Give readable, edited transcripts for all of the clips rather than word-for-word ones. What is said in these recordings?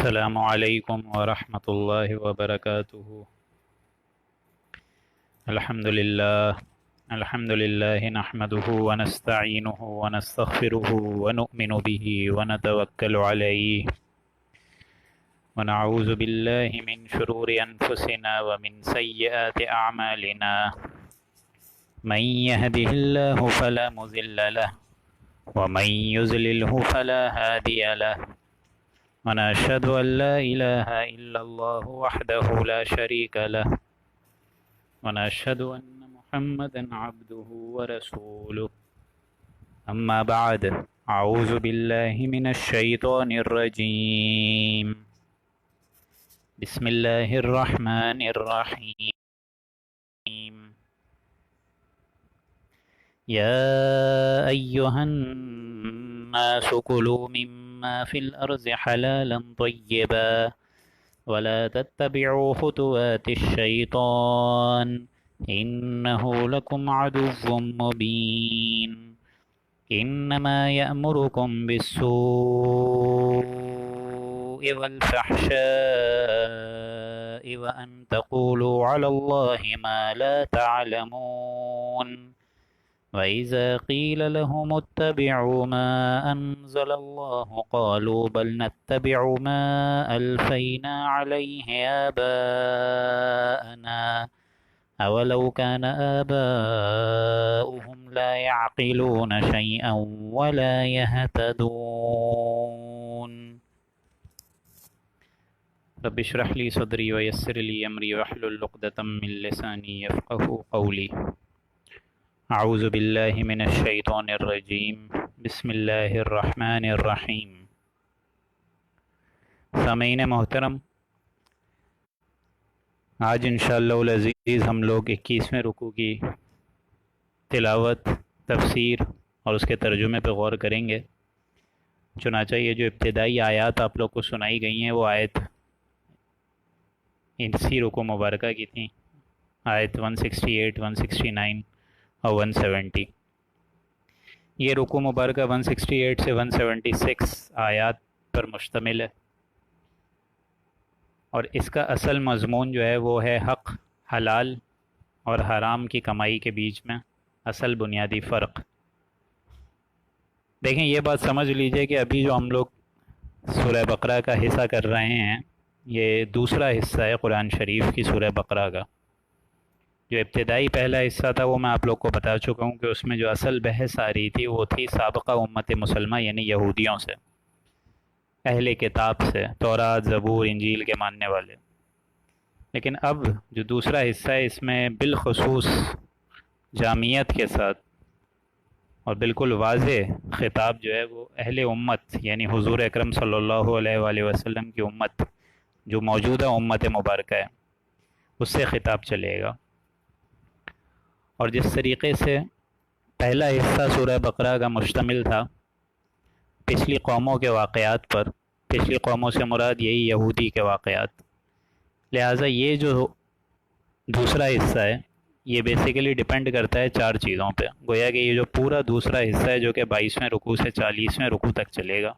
السلام علیکم ورحمۃ اللہ وبرکاتہ۔ الحمد للہ نحمده ونستعینه ونستغفره ونؤمن به ونتوکل علیہ ونعوذ باللہ من شرور انفسنا ومن سیئات اعمالنا من يهده الله فلا مضل له ومن يضلله فلا هادي له ونشهد أن لا إله إلا الله وحده لا شريك له ونشهد أن محمدا عبده ورسوله أما بعد أعوذ بالله من الشيطان الرجيم بسم الله الرحمن الرحيم يا أيها الناس كلوا مما في الأرض حلالا طيبا ولا تتبعوا خطوات الشيطان إنه لكم عدو مبين إنما يأمركم بالسوء والفحشاء وأن تقولوا على الله ما لا تعلمون وَإِذَا قِيلَ لَهُمُ اتَّبِعُوا مَا أَنزَلَ اللَّهُ قَالُوا بَلْ نَتَّبِعُ مَا أَلْفَيْنَا عَلَيْهِ آبَاءَنَا أَوَلَوْ كَانَ آبَاؤُهُمْ لَا يَعْقِلُونَ شَيْئًا وَلَا يَهْتَدُونَ رب اشرح لي صدري ويسر لي أمري واحلل عقدة من لساني يفقهوا قولي اعوذ باللہ من الشیطان الرجیم بسم اللہ الرحمن الرحیم۔ سامعین محترم، آج انشاءاللہ العزیز ہم لوگ 21ویں رکوع کی تلاوت، تفسیر اور اس کے ترجمے پہ غور کریں گے۔ چنانچہ یہ جو ابتدائی آیات آپ لوگ کو سنائی گئی ہیں وہ آیت اسی رکوع مبارکہ کی تھیں، آیت 168، 169 اور 170۔ یہ رکوع مبارکہ 168 سے 176 آیات پر مشتمل ہے، اور اس کا اصل مضمون جو ہے وہ ہے حق، حلال اور حرام کی کمائی کے بیچ میں اصل بنیادی فرق۔ دیکھیں، یہ بات سمجھ لیجئے کہ ابھی جو ہم لوگ سورہ بقرہ کا حصہ کر رہے ہیں، یہ دوسرا حصہ ہے قرآن شریف کی سورہ بقرہ کا۔ جو ابتدائی پہلا حصہ تھا وہ میں آپ لوگ کو بتا چکا ہوں کہ اس میں جو اصل بحث آ رہی تھی وہ تھی سابقہ امت مسلمہ یعنی یہودیوں سے، اہل کتاب سے، تورات، زبور، انجیل کے ماننے والے۔ لیکن اب جو دوسرا حصہ ہے اس میں بالخصوص جامعیت کے ساتھ اور بالکل واضح خطاب جو ہے وہ اہل امت یعنی حضور اکرم صلی اللہ علیہ وآلہ وسلم کی امت، جو موجودہ امت مبارکہ ہے، اس سے خطاب چلے گا۔ اور جس طریقے سے پہلا حصہ سورہ بقرہ کا مشتمل تھا پچھلی قوموں کے واقعات پر، پچھلی قوموں سے مراد یہی یہودی کے واقعات، لہٰذا یہ جو دوسرا حصہ ہے یہ بیسیکلی ڈیپینڈ کرتا ہے 4 چیزوں پہ۔ گویا کہ یہ جو پورا دوسرا حصہ ہے جو کہ 22ویں رکوع سے 40ویں رکوع تک چلے گا،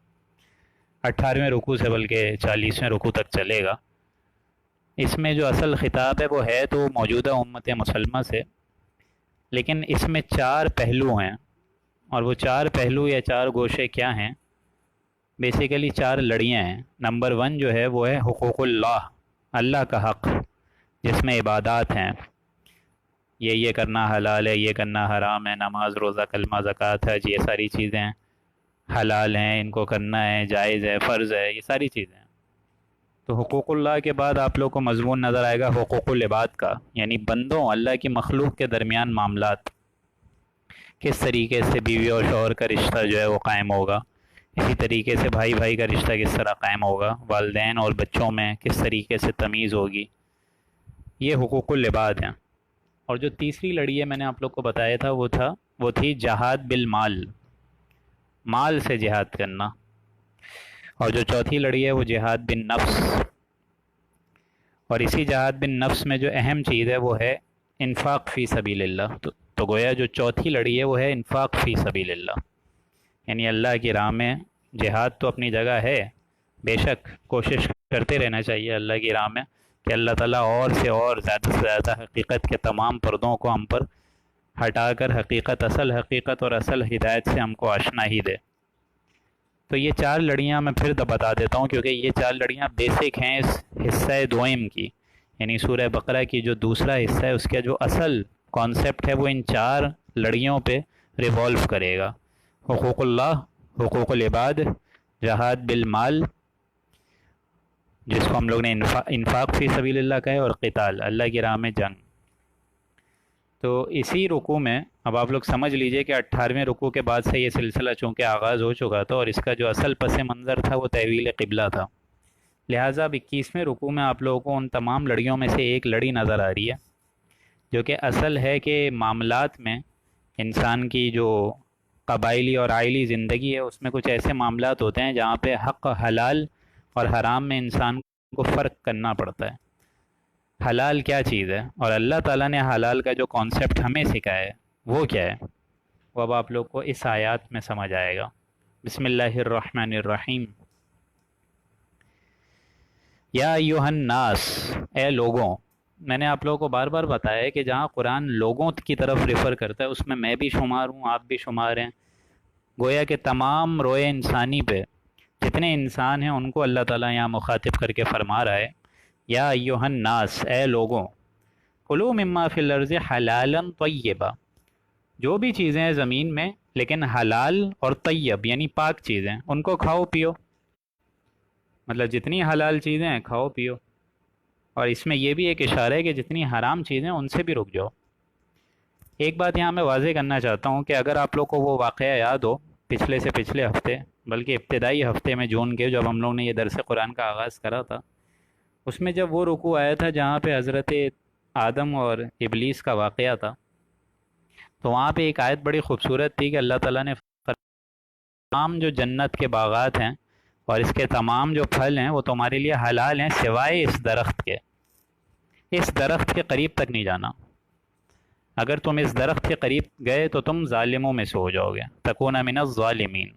18ویں رکوع سے بلکہ 40ویں رکوع تک چلے گا، اس میں جو اصل خطاب ہے وہ ہے تو موجودہ امت مسلمہ سے، لیکن اس میں 4 پہلو ہیں، اور وہ 4 پہلو یا 4 گوشے کیا ہیں؟ بیسیکلی 4 لڑیاں ہیں۔ نمبر 1 جو ہے وہ ہے حقوق اللہ، اللہ کا حق، جس میں عبادات ہیں، یہ کرنا حلال ہے، یہ کرنا حرام ہے، نماز، روزہ، کلمہ، زکوٰۃ، حج، یہ ساری چیزیں حلال ہیں، ان کو کرنا ہے، جائز ہے، فرض ہے، یہ ساری چیزیں ہیں۔ تو حقوق اللہ کے بعد آپ لوگ کو مضمون نظر آئے گا حقوق العباد کا، یعنی بندوں، اللہ کی مخلوق کے درمیان معاملات، کس طریقے سے بیوی اور شوہر کا رشتہ جو ہے وہ قائم ہوگا، اسی طریقے سے بھائی بھائی کا رشتہ کس طرح قائم ہوگا، والدین اور بچوں میں کس طریقے سے تمیز ہوگی، یہ حقوق العباد ہیں۔ اور جو تیسری لڑی ہے میں نے آپ لوگ کو بتایا تھا وہ تھی جہاد بالمال، مال سے جہاد کرنا۔ اور جو چوتھی لڑی ہے وہ جہاد بن نفس، اور اسی جہاد بن نفس میں جو اہم چیز ہے وہ ہے انفاق فی سبیل اللہ۔ تو گویا جو چوتھی لڑی ہے وہ ہے انفاق فی سبیل اللہ، یعنی اللہ کی راہ میں جہاد تو اپنی جگہ ہے، بے شک کوشش کرتے رہنا چاہیے اللہ کی راہ میں کہ اللہ تعالیٰ اور سے اور زیادہ سے زیادہ حقیقت کے تمام پردوں کو ہم پر ہٹا کر حقیقت اور اصل ہدایت سے ہم کو آشنا ہی دے۔ تو یہ 4 لڑیاں میں پھر بتا دیتا ہوں، کیونکہ یہ 4 لڑیاں بیسک ہیں اس حصہ دوئم کی، یعنی سورہ بقرہ کی جو دوسرا حصہ ہے اس کا جو اصل کانسیپٹ ہے وہ ان 4 لڑیوں پہ ریوالو کرے گا۔ حقوق اللہ، حقوق العباد، جہاد بالمال جس کو ہم لوگ نے انفاق فی سبیل اللہ کا ہے، اور قتال اللہ کی راہ میں جنگ۔ تو اسی رکوع میں اب آپ لوگ سمجھ لیجئے کہ 18ویں رکوع کے بعد سے یہ سلسلہ چونکہ آغاز ہو چکا تھا، اور اس کا جو اصل پس منظر تھا وہ تحویل قبلہ تھا، لہٰذا اب 21ویں رکوع میں آپ لوگوں کو ان تمام لڑیوں میں سے ایک لڑی نظر آ رہی ہے، جو کہ اصل ہے کہ معاملات میں انسان کی جو قبائلی اور عائلی زندگی ہے اس میں کچھ ایسے معاملات ہوتے ہیں جہاں پہ حق، حلال اور حرام میں انسان کو فرق کرنا پڑتا ہے۔ حلال کیا چیز ہے، اور اللہ تعالیٰ نے حلال کا جو کانسیپٹ ہمیں سکھایا ہے وہ کیا ہے، وہ اب آپ لوگ کو اس آیات میں سمجھ آئے گا۔ بسم اللہ الرحمن الرحیم۔ یا ایھا الناس، اے لوگوں۔ میں نے آپ لوگوں کو بار بار بتایا ہے کہ جہاں قرآن لوگوں کی طرف ریفر کرتا ہے اس میں بھی شمار ہوں، آپ بھی شمار ہیں، گویا کہ تمام روئے انسانی پہ جتنے انسان ہیں ان کو اللہ تعالیٰ یہاں مخاطب کر کے فرما رہا ہے، یا ایھا الناس، اے لوگوں، کلوا مما فی الارض حلالا طیبا، جو بھی چیزیں ہیں زمین میں لیکن حلال اور طیب یعنی پاک چیزیں، ان کو کھاؤ پیو، مطلب جتنی حلال چیزیں ہیں کھاؤ پیو، اور اس میں یہ بھی ایک اشارہ ہے کہ جتنی حرام چیزیں ان سے بھی رک جاؤ۔ ایک بات یہاں میں واضح کرنا چاہتا ہوں کہ اگر آپ لوگ کو وہ واقعہ یاد ہو پچھلے سے پچھلے ہفتے، بلکہ ابتدائی ہفتے میں جون کے جب ہم لوگ نے یہ درس قرآن کا آغاز کرا تھا، اس میں جب وہ رکوع آیا تھا جہاں پہ حضرت آدم اور ابلیس کا واقعہ تھا، تو وہاں پہ ایک آیت بڑی خوبصورت تھی کہ اللہ تعالیٰ نے تمام جو جنت کے باغات ہیں اور اس کے تمام جو پھل ہیں وہ تمہارے لیے حلال ہیں سوائے اس درخت کے، اس درخت کے قریب تک نہیں جانا، اگر تم اس درخت کے قریب گئے تو تم ظالموں میں سے ہو جاؤ گے، تکون من الظالمین۔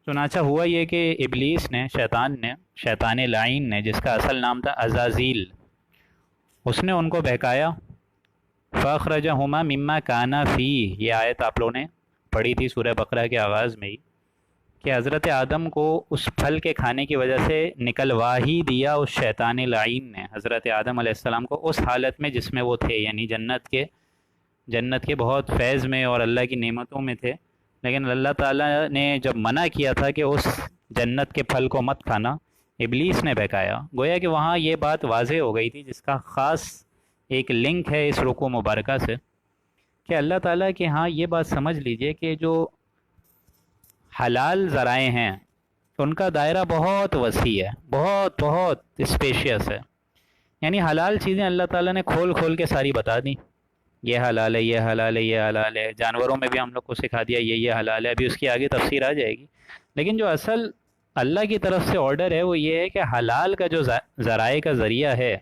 چنانچہ ہوا یہ کہ ابلیس نے، شیطان لعین نے، جس کا اصل نام تھا عزازیل، اس نے ان کو بہکایا، فَأَخْرَجَهُمَا مِمَّا كَانَا فِيهِ، یہ آیت آپ لوگوں نے پڑھی تھی سورہ بقرہ کے آغاز میں ہی، کہ حضرت آدم کو اس پھل کے کھانے کی وجہ سے نکلوا ہی دیا اس شیطان لعین نے حضرت آدم علیہ السلام کو اس حالت میں جس میں وہ تھے، یعنی جنت کے بہت فیض میں اور اللہ کی نعمتوں میں تھے، لیکن اللہ تعالیٰ نے جب منع کیا تھا کہ اس جنت کے پھل کو مت کھانا، ابلیس نے بہکایا، گویا کہ وہاں یہ بات واضح ہو گئی تھی، جس کا خاص ایک لنک ہے اس رکوع مبارکہ سے، کہ اللہ تعالیٰ کے ہاں یہ بات سمجھ لیجئے کہ جو حلال ذرائع ہیں ان کا دائرہ بہت وسیع ہے، بہت بہت اسپیشیس ہے، یعنی حلال چیزیں اللہ تعالیٰ نے کھول کھول کے ساری بتا دی، یہ حلال ہے، یہ حلال ہے، یہ حلال ہے، جانوروں میں بھی ہم لوگ کو سکھا دیا یہ حلال ہے، ابھی اس کی آگے تفسیر آ جائے گی، لیکن جو اصل اللہ کی طرف سے آرڈر ہے وہ یہ ہے کہ حلال کا جو ذرائع کا ذریعہ ہے،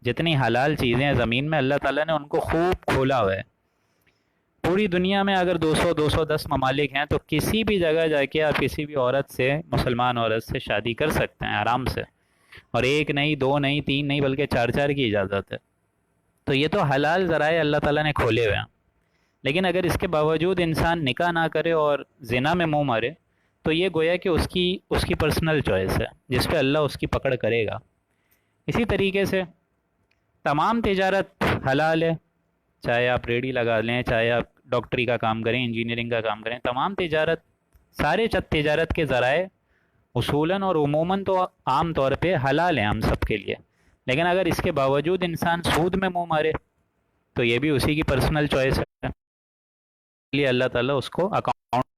جتنی حلال چیزیں ہیں زمین میں اللہ تعالیٰ نے ان کو خوب کھولا ہوا ہے۔ پوری دنیا میں اگر 210 ممالک ہیں تو کسی بھی جگہ جا کے آپ کسی بھی عورت سے، مسلمان عورت سے شادی کر سکتے ہیں آرام سے، اور 1 نہیں، 2 نہیں، 3 نہیں، بلکہ 4 کی اجازت ہے۔ تو یہ تو حلال ذرائع اللہ تعالیٰ نے کھولے ہوئے ہیں، لیکن اگر اس کے باوجود انسان نکاح نہ کرے اور زنا میں منہ مارے تو یہ گویا کہ اس کی پرسنل چوائس ہے، جس پہ اللہ اس کی پکڑ کرے گا۔ اسی طریقے سے تمام تجارت حلال ہے، چاہے آپ ریڑھی لگا لیں، چاہے آپ ڈاکٹری کا کام کریں، انجینئرنگ کا کام کریں، تمام سارے تجارت کے ذرائع اصولاً اور عموماً تو عام طور پہ حلال ہیں ہم سب کے لیے، لیکن اگر اس کے باوجود انسان سود میں منہ مارے تو یہ بھی اسی کی پرسنل چوائس ہے، لیے اللہ تعالیٰ اس کو اکاؤنٹ۔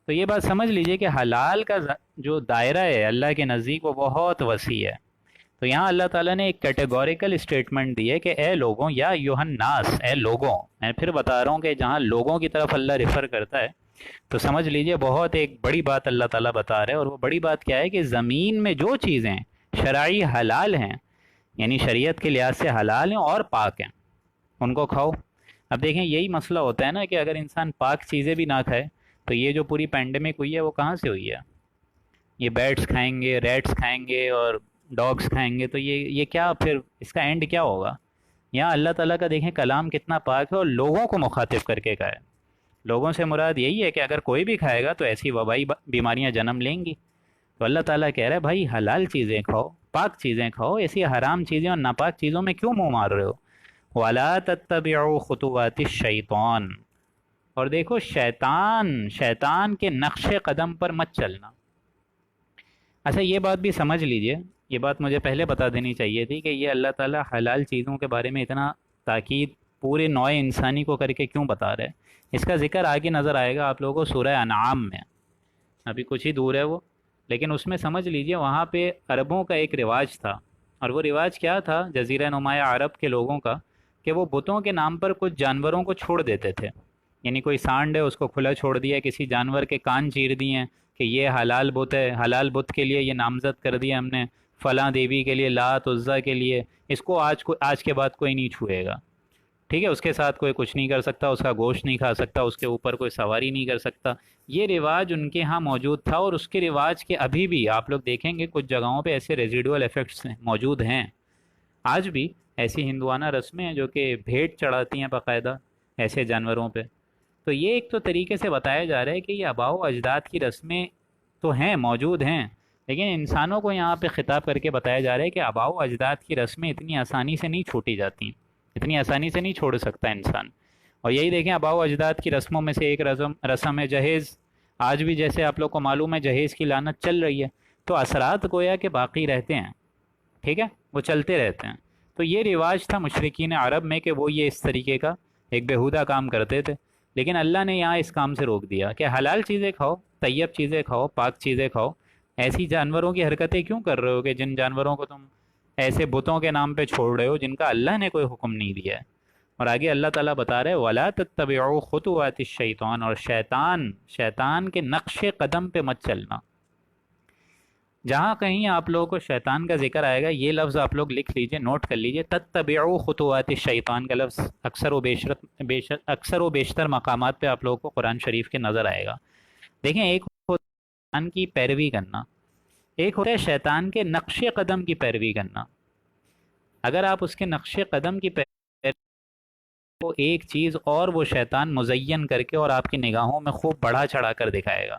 تو یہ بات سمجھ لیجئے کہ حلال کا جو دائرہ ہے اللہ کے نزدیک وہ بہت وسیع ہے۔ تو یہاں اللہ تعالیٰ نے ایک کیٹیگوریکل اسٹیٹمنٹ دی ہے کہ اے لوگوں، یا ایھا الناس، اے لوگوں، میں پھر بتا رہا ہوں کہ جہاں لوگوں کی طرف اللہ ریفر کرتا ہے تو سمجھ لیجئے بہت ایک بڑی بات اللہ تعالیٰ بتا رہے ہیں، اور وہ بڑی بات کیا ہے کہ زمین میں جو چیزیں شرعی حلال ہیں، یعنی شریعت کے لحاظ سے حلال ہیں اور پاک ہیں، ان کو کھاؤ۔ اب دیکھیں یہی مسئلہ ہوتا ہے نا کہ اگر انسان پاک چیزیں بھی نہ کھائے تو یہ جو پوری پینڈیمک ہوئی ہے وہ کہاں سے ہوئی ہے؟ یہ بیٹس کھائیں گے، ریٹس کھائیں گے اور ڈاگس کھائیں گے، تو یہ کیا پھر اس کا اینڈ کیا ہوگا؟ یہاں اللہ تعالیٰ کا دیکھیں کلام کتنا پاک ہے، اور لوگوں کو مخاطب کر کے کہا ہے۔ لوگوں سے مراد یہی ہے کہ اگر کوئی بھی کھائے گا تو ایسی وبائی بیماریاں جنم لیں گی۔ تو اللہ تعالیٰ کہہ رہا ہے بھائی حلال چیزیں کھاؤ، پاک چیزیں کھاؤ، ایسی حرام چیزیں اور ناپاک چیزوں میں کیوں منہ مار رہے ہو؟ وَلَا تَتَّبِعُوا خُطُوَاتِ الشَّيْطَانِ، اور دیکھو شیطان کے نقش قدم پر مت چلنا۔ اچھا یہ بات بھی سمجھ لیجئے، یہ بات مجھے پہلے بتا دینی چاہیے تھی کہ یہ اللہ تعالیٰ حلال چیزوں کے بارے میں اتنا تاکید پورے نوع انسانی کو کر کے کیوں بتا رہے ہیں؟ اس کا ذکر آگے نظر آئے گا آپ لوگوں کو سورہ انعام میں، ابھی کچھ ہی دور ہے وہ، لیکن اس میں سمجھ لیجئے وہاں پہ عربوں کا ایک رواج تھا، اور وہ رواج کیا تھا جزیرہ نمایاں عرب کے لوگوں کا، کہ وہ بتوں کے نام پر کچھ جانوروں کو چھوڑ دیتے تھے۔ یعنی کوئی سانڈ ہے اس کو کھلا چھوڑ دیا، کسی جانور کے کان چیر دیے ہیں کہ یہ حلال بت ہے، حلال بت کے لیے یہ نامزد کر دیا ہم نے، فلاں دیوی کے لیے، لات عزا کے لیے، اس کو آج کے بعد کوئی نہیں چھوئے گا، ٹھیک ہے، اس کے ساتھ کوئی کچھ نہیں کر سکتا، اس کا گوشت نہیں کھا سکتا، اس کے اوپر کوئی سواری نہیں کر سکتا۔ یہ رواج ان کے ہاں موجود تھا، اور اس کے رواج کے ابھی بھی آپ لوگ دیکھیں گے کچھ جگہوں پہ ایسے ریزیڈول ایفیکٹس موجود ہیں۔ آج بھی ایسی ہندوانہ رسمیں ہیں جو کہ بھیٹ چڑھاتی ہیں باقاعدہ ایسے جانوروں پہ۔ تو یہ ایک تو طریقے سے بتایا جا رہا ہے کہ یہ آباء و اجداد کی رسمیں تو ہیں، موجود ہیں، لیکن انسانوں کو یہاں پہ خطاب کر کے بتایا جا رہا ہے کہ آباء و اجداد کی رسمیں اتنی آسانی سے نہیں چھوٹی جاتی، اتنی آسانی سے نہیں چھوڑ سکتا انسان۔ اور یہی دیکھیں آباء و اجداد کی رسموں میں سے ایک رسم ہے جہیز۔ آج بھی جیسے آپ لوگ کو معلوم ہے جہیز کی لعنت چل رہی ہے، تو اثرات گویا کہ باقی رہتے ہیں، ٹھیک ہے، وہ چلتے رہتے ہیں۔ تو یہ رواج تھا مشرکین عرب میں کہ وہ یہ اس طریقے کا ایک بیہودہ کام کرتے تھے، لیکن اللہ نے یہاں اس کام سے روک دیا کہ حلال چیزیں کھاؤ، طیب چیزیں کھاؤ، پاک چیزیں کھاؤ۔ ایسی جانوروں کی حرکتیں کیوں کر رہے ہو کہ جن جانوروں کو تم ایسے بتوں کے نام پہ چھوڑ رہے ہو جن کا اللہ نے کوئی حکم نہیں دیا ہے؟ اور آگے اللہ تعالیٰ بتا رہے وَلَا تَتَّبِعُوا خُطُوَاتِ الشَّيْطَانِ، اور شیطان کے نقش قدم پہ مت چلنا۔ جہاں کہیں آپ لوگوں کو شیطان کا ذکر آئے گا یہ لفظ آپ لوگ لکھ لیجئے، نوٹ کر لیجئے، تَتَّبِعُوا خُطُوَاتِ الشَّيْطَانِ کا لفظ اکثر و بیشتر مقامات پہ آپ لوگوں کو قرآن شریف کے نظر آئے گا۔ دیکھیں ایک ہوتا ہے شیطان کی پیروی کرنا، ایک ہوتا ہے شیطان کے نقش قدم کی پیروی کرنا۔ اگر آپ اس کے نقش قدم کی پیروی تو ایک چیز اور وہ شیطان مزین کر کے اور آپ کی نگاہوں میں خوب بڑھا چڑھا کر دکھائے گا،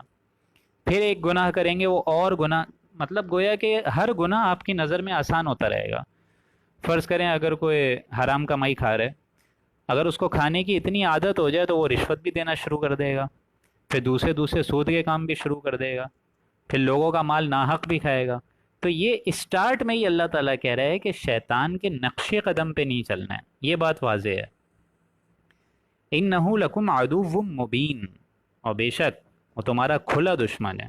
پھر ایک گناہ کریں گے وہ اور گناہ، مطلب گویا کہ ہر گناہ آپ کی نظر میں آسان ہوتا رہے گا۔ فرض کریں اگر کوئی حرام کمائی کھا رہے، اگر اس کو کھانے کی اتنی عادت ہو جائے تو وہ رشوت بھی دینا شروع کر دے گا، پھر دوسرے سود کے کام بھی شروع کر دے گا، پھر لوگوں کا مال ناحق بھی کھائے گا۔ تو یہ اسٹارٹ میں ہی اللہ تعالیٰ کہہ رہا ہے کہ شیطان کے نقش قدم پہ نہیں چلنا ہے، یہ بات واضح ہے۔ اِنَّهُ لَكُمْ عَدُوٌّ مُّبِينٌ، اور بے شک وہ تمہارا کھلا دشمن ہے۔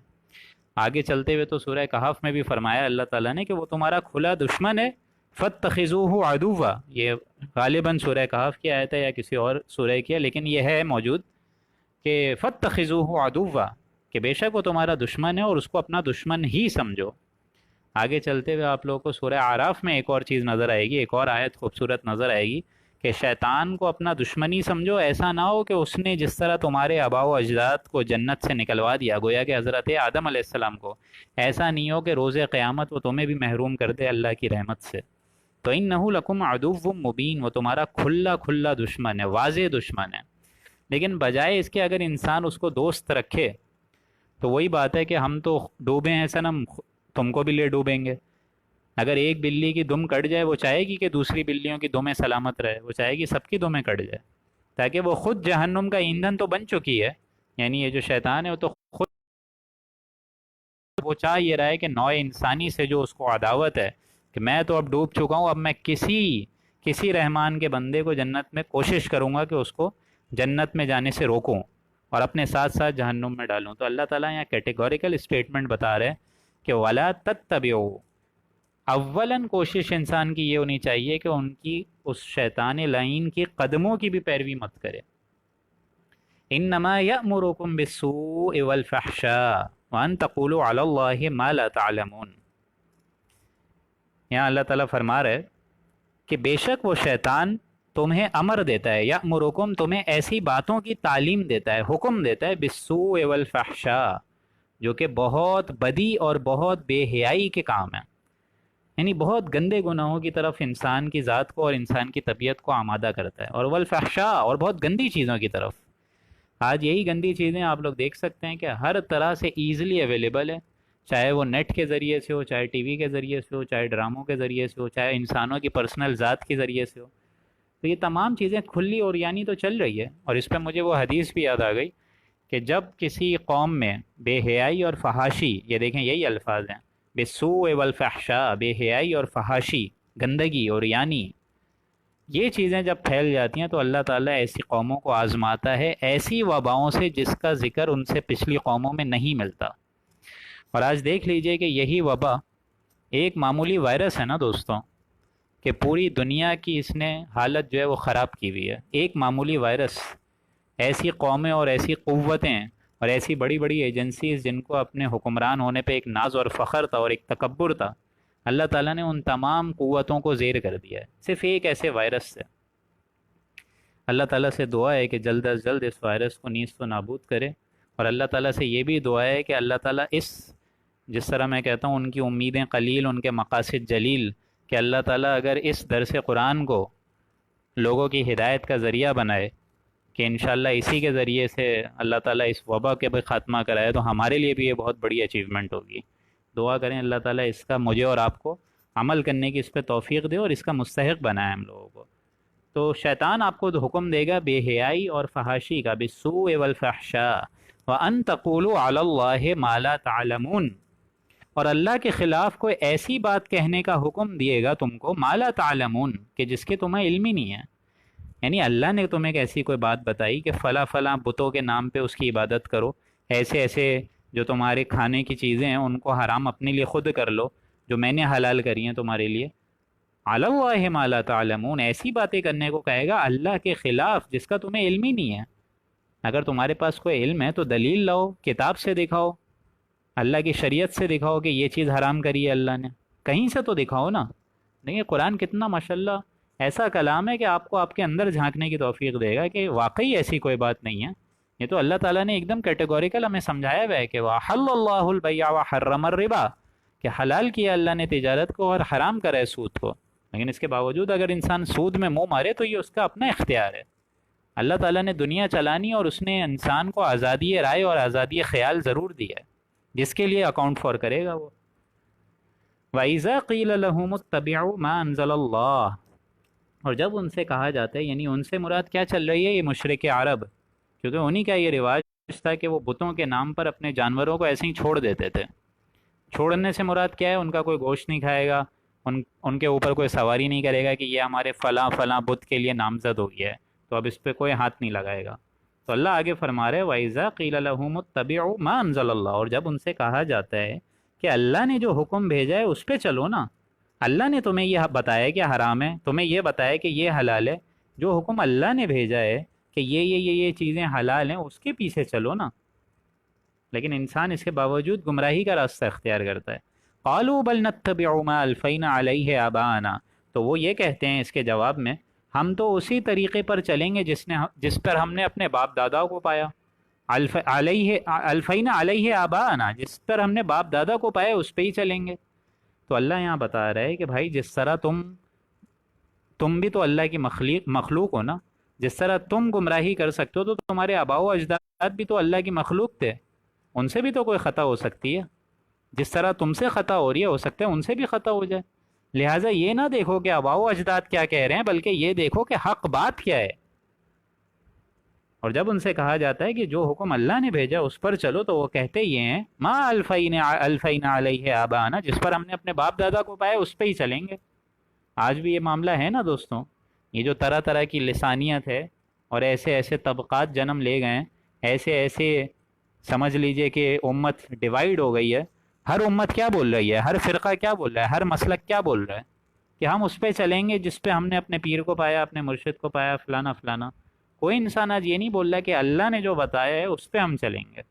آگے چلتے ہوئے تو سورہ کہف میں بھی فرمایا اللہ تعالیٰ نے کہ وہ تمہارا کھلا دشمن ہے، فَاتَّخِذُوهُ عَدُوًّا، یہ غالباً سورہ کہف کی آیت ہے یا کسی اور سورہ کی ہے، لیکن یہ ہے موجود کہ فَاتَّخِذُوهُ عَدُوًّا، کہ بے شک وہ تمہارا دشمن ہے اور اس کو اپنا دشمن ہی سمجھو۔ آگے چلتے ہوئے آپ لوگوں کو سورہ اعراف میں ایک اور چیز نظر آئے گی، ایک اور آیت خوبصورت نظر آئے گی کہ شیطان کو اپنا دشمنی سمجھو، ایسا نہ ہو کہ اس نے جس طرح تمہارے آباء و اجداد کو جنت سے نکلوا دیا، گویا کہ حضرت آدم علیہ السلام کو، ایسا نہیں ہو کہ روز قیامت وہ تمہیں بھی محروم کر دے اللہ کی رحمت سے۔ تو انہ لکم عدو مبین، وہ تمہارا کھلا دشمن ہے، واضح دشمن ہے۔ لیکن بجائے اس کے اگر انسان اس کو دوست رکھے تو وہی بات ہے کہ ہم تو ڈوبے ہیں صنم، تم کو بھی لے ڈوبیں گے۔ اگر ایک بلی کی دم کٹ جائے وہ چاہے گی کہ دوسری بلیوں کی دمیں سلامت رہے، وہ چاہے گی سب کی دمیں کٹ جائے، تاکہ وہ خود جہنم کا ایندھن تو بن چکی ہے۔ یعنی یہ جو شیطان ہے وہ تو خود وہ چاہ یہ رہا ہے کہ نوع انسانی سے جو اس کو عداوت ہے کہ میں تو اب ڈوب چکا ہوں، اب میں کسی رحمان کے بندے کو جنت میں کوشش کروں گا کہ اس کو جنت میں جانے سے روکوں اور اپنے ساتھ ساتھ جہنم میں ڈالوں۔ تو اللہ تعالیٰ یہاں کیٹیگوریکل اسٹیٹمنٹ بتا رہے ہیں کہ وَلَا تَتَّبِعُوا، اولاً کوشش انسان کی یہ ہونی چاہیے کہ ان کی اس شیطان لعین کی قدموں کی بھی پیروی مت کرے۔ انما یأمرکم بالسوء والفحشاء وان تقولوا علی اللہ ما لا تعلمون۔ یہاں اللہ تعالیٰ فرما رہے کہ بے شک وہ شیطان تمہیں امر دیتا ہے، یأمرکم تمہیں ایسی باتوں کی تعلیم دیتا ہے، حکم دیتا ہے، بالسوء والفحشاء، جو کہ بہت بدی اور بہت بے حیائی کے کام ہیں، یعنی بہت گندے گناہوں کی طرف انسان کی ذات کو اور انسان کی طبیعت کو آمادہ کرتا ہے، اور والفحشاء، اور بہت گندی چیزوں کی طرف۔ آج یہی گندی چیزیں آپ لوگ دیکھ سکتے ہیں کہ ہر طرح سے ایزیلی اویلیبل ہے، چاہے وہ نیٹ کے ذریعے سے ہو، چاہے ٹی وی کے ذریعے سے ہو، چاہے ڈراموں کے ذریعے سے ہو، چاہے انسانوں کی پرسنل ذات کے ذریعے سے ہو۔ تو یہ تمام چیزیں کھلی اور یعنی تو چل رہی ہے، اور اس پہ مجھے وہ حدیث بھی یاد آ گئی کہ جب کسی قوم میں بے حیائی اور فحاشی، یہ دیکھیں یہی الفاظ ہیں، بالسوء والفحشاء، بے حیائی اور فحاشی، گندگی اور یعنی، یہ چیزیں جب پھیل جاتی ہیں تو اللہ تعالیٰ ایسی قوموں کو آزماتا ہے ایسی وباؤں سے جس کا ذکر ان سے پچھلی قوموں میں نہیں ملتا۔ اور آج دیکھ لیجئے کہ یہی وبا ایک معمولی وائرس ہے نا دوستوں، کہ پوری دنیا کی اس نے حالت جو ہے وہ خراب کی ہوئی ہے۔ ایک معمولی وائرس، ایسی قومیں اور ایسی قوتیں اور ایسی بڑی بڑی ایجنسیز جن کو اپنے حکمران ہونے پہ ایک ناز اور فخر تھا اور ایک تکبر تھا، اللہ تعالیٰ نے ان تمام قوتوں کو زیر کر دیا ہے صرف ایک ایسے وائرس سے۔ اللہ تعالیٰ سے دعا ہے کہ جلد از جلد اس وائرس کو نیست و نابود کرے، اور اللہ تعالیٰ سے یہ بھی دعا ہے کہ اللہ تعالیٰ جس طرح میں کہتا ہوں ان کی امیدیں قلیل، ان کے مقاصد جلیل، کہ اللہ تعالیٰ اگر اس درس قرآن کو لوگوں کی ہدایت کا ذریعہ بنائے کہ انشاءاللہ اسی کے ذریعے سے اللہ تعالیٰ اس وبا کے بھی خاتمہ کرائے، تو ہمارے لیے بھی یہ بہت بڑی اچیومنٹ ہوگی۔ دعا کریں اللہ تعالیٰ اس کا مجھے اور آپ کو عمل کرنے کی اس پہ توفیق دے اور اس کا مستحق بنائے ہم لوگوں کو۔ تو شیطان آپ کو حکم دے گا بے حیائی اور فحاشی کا، بالسوء والفحشاء وَأَن تَقُولُوا عَلَى اللَّهِ مَا لَا تَعْلَمُونَ، اور اللہ کے خلاف کوئی ایسی بات کہنے کا حکم دیے گا تم کو مَا لَا تَعْلَمُونَ، کہ جس کے تمہیں علم ہی نہیں ہے۔ یعنی اللہ نے تمہیں ایک ایسی کوئی بات بتائی کہ فلاں فلاں بتوں کے نام پہ اس کی عبادت کرو، ایسے ایسے جو تمہارے کھانے کی چیزیں ہیں ان کو حرام اپنے لیے خود کر لو جو میں نے حلال کری ہیں تمہارے لیے۔ عَلَى اللَّهِ مَا لَا تَعْلَمُونَ، ایسی باتیں کرنے کو کہے گا اللہ کے خلاف جس کا تمہیں علم ہی نہیں ہے۔ اگر تمہارے پاس کوئی علم ہے تو دلیل لاؤ، کتاب سے دکھاؤ، اللہ کی شریعت سے دکھاؤ کہ یہ چیز حرام کری ہے اللہ نے، کہیں سے تو دکھاؤ نا۔ دیکھیں قرآن کتنا ماشاءاللہ ایسا کلام ہے کہ آپ کو آپ کے اندر جھانکنے کی توفیق دے گا کہ واقعی ایسی کوئی بات نہیں ہے۔ یہ تو اللہ تعالیٰ نے ایک دم کیٹیگوریکل ہمیں سمجھایا ہوا ہے کہ وَأَحَلَّ اللَّهُ الْبَيْعَ وَحَرَّمَ الرِّبَا، کہ حلال کیا اللہ نے تجارت کو اور حرام کرا ہے سود کو۔ لیکن اس کے باوجود اگر انسان سود میں منہ مارے تو یہ اس کا اپنا اختیار ہے۔ اللہ تعالیٰ نے دنیا چلانی اور اس نے انسان کو آزادی رائے اور آزادی خیال ضرور دی ہے، جس کے لیے اکاؤنٹ فار کرے گا وہ۔ وَإِذَا قِيلَ لَهُمُ اتَّبِعُوا مَا أَنزَلَ اللَّهُ، اور جب ان سے کہا جاتا ہے، یعنی ان سے مراد کیا چل رہی ہے؟ یہ مشرک عرب، کیونکہ انہی کا یہ رواج تھا کہ وہ بتوں کے نام پر اپنے جانوروں کو ایسے ہی چھوڑ دیتے تھے۔ چھوڑنے سے مراد کیا ہے؟ ان کا کوئی گوشت نہیں کھائے گا، ان کے اوپر کوئی سواری نہیں کرے گا کہ یہ ہمارے فلاں فلاں بت کے لیے نامزد ہو گیا ہے تو اب اس پہ کوئی ہاتھ نہیں لگائے گا۔ تو اللہ آگے فرما رہے وَإِذَا قِيلَ لَهُمُ اتَّبِعُوا مَا أَنزَلَ اللَّهُ، اور جب ان سے کہا جاتا ہے کہ اللہ نے جو حکم بھیجا ہے اس پہ چلو نا، اللہ نے تمہیں یہ بتایا کہ حرام ہے، تمہیں یہ بتایا کہ یہ حلال ہے، جو حکم اللہ نے بھیجا ہے کہ یہ چیزیں حلال ہیں اس کے پیچھے چلو نا۔ لیکن انسان اس کے باوجود گمراہی کا راستہ اختیار کرتا ہے۔ قالوا بل نتبع ما الفینا علیہ آباءنا، تو وہ یہ کہتے ہیں اس کے جواب میں ہم تو اسی طریقے پر چلیں گے جس پر ہم نے اپنے باپ دادا کو پایا، الفینا علیہ آباءنا، جس پر ہم نے باپ دادا کو پایا اس پہ ہی چلیں گے۔ تو اللہ یہاں بتا رہا ہے کہ بھائی جس طرح تم بھی تو اللہ کی مخلوق ہو نا، جس طرح تم گمراہی کر سکتے ہو تو تمہارے آباء و اجداد بھی تو اللہ کی مخلوق تھے، ان سے بھی تو کوئی خطا ہو سکتی ہے۔ جس طرح تم سے خطا ہو رہی ہے ہو سکتا ہے ان سے بھی خطا ہو جائے، لہٰذا یہ نہ دیکھو کہ آباء و اجداد کیا کہہ رہے ہیں، بلکہ یہ دیکھو کہ حق بات کیا ہے۔ اور جب ان سے کہا جاتا ہے کہ جو حکم اللہ نے بھیجا اس پر چلو، تو وہ کہتے یہ ہیں ما الفینا علیہ آباءنا، جس پر ہم نے اپنے باپ دادا کو پایا اس پہ ہی چلیں گے۔ آج بھی یہ معاملہ ہے نا دوستوں، یہ جو طرح طرح کی لسانیت ہے اور ایسے ایسے طبقات جنم لے گئے ہیں، ایسے ایسے سمجھ لیجئے کہ امت ڈیوائیڈ ہو گئی ہے۔ ہر امت کیا بول رہی ہے، ہر فرقہ کیا بول رہا ہے، ہر مسلک کیا بول رہا ہے کہ ہم اس پہ چلیں گے جس پہ ہم نے اپنے پیر کو پایا، اپنے مرشد کو پایا، فلانا فلانا۔ کوئی انسان آج یہ نہیں بول رہا کہ اللہ نے جو بتایا ہے اس پہ ہم چلیں گے۔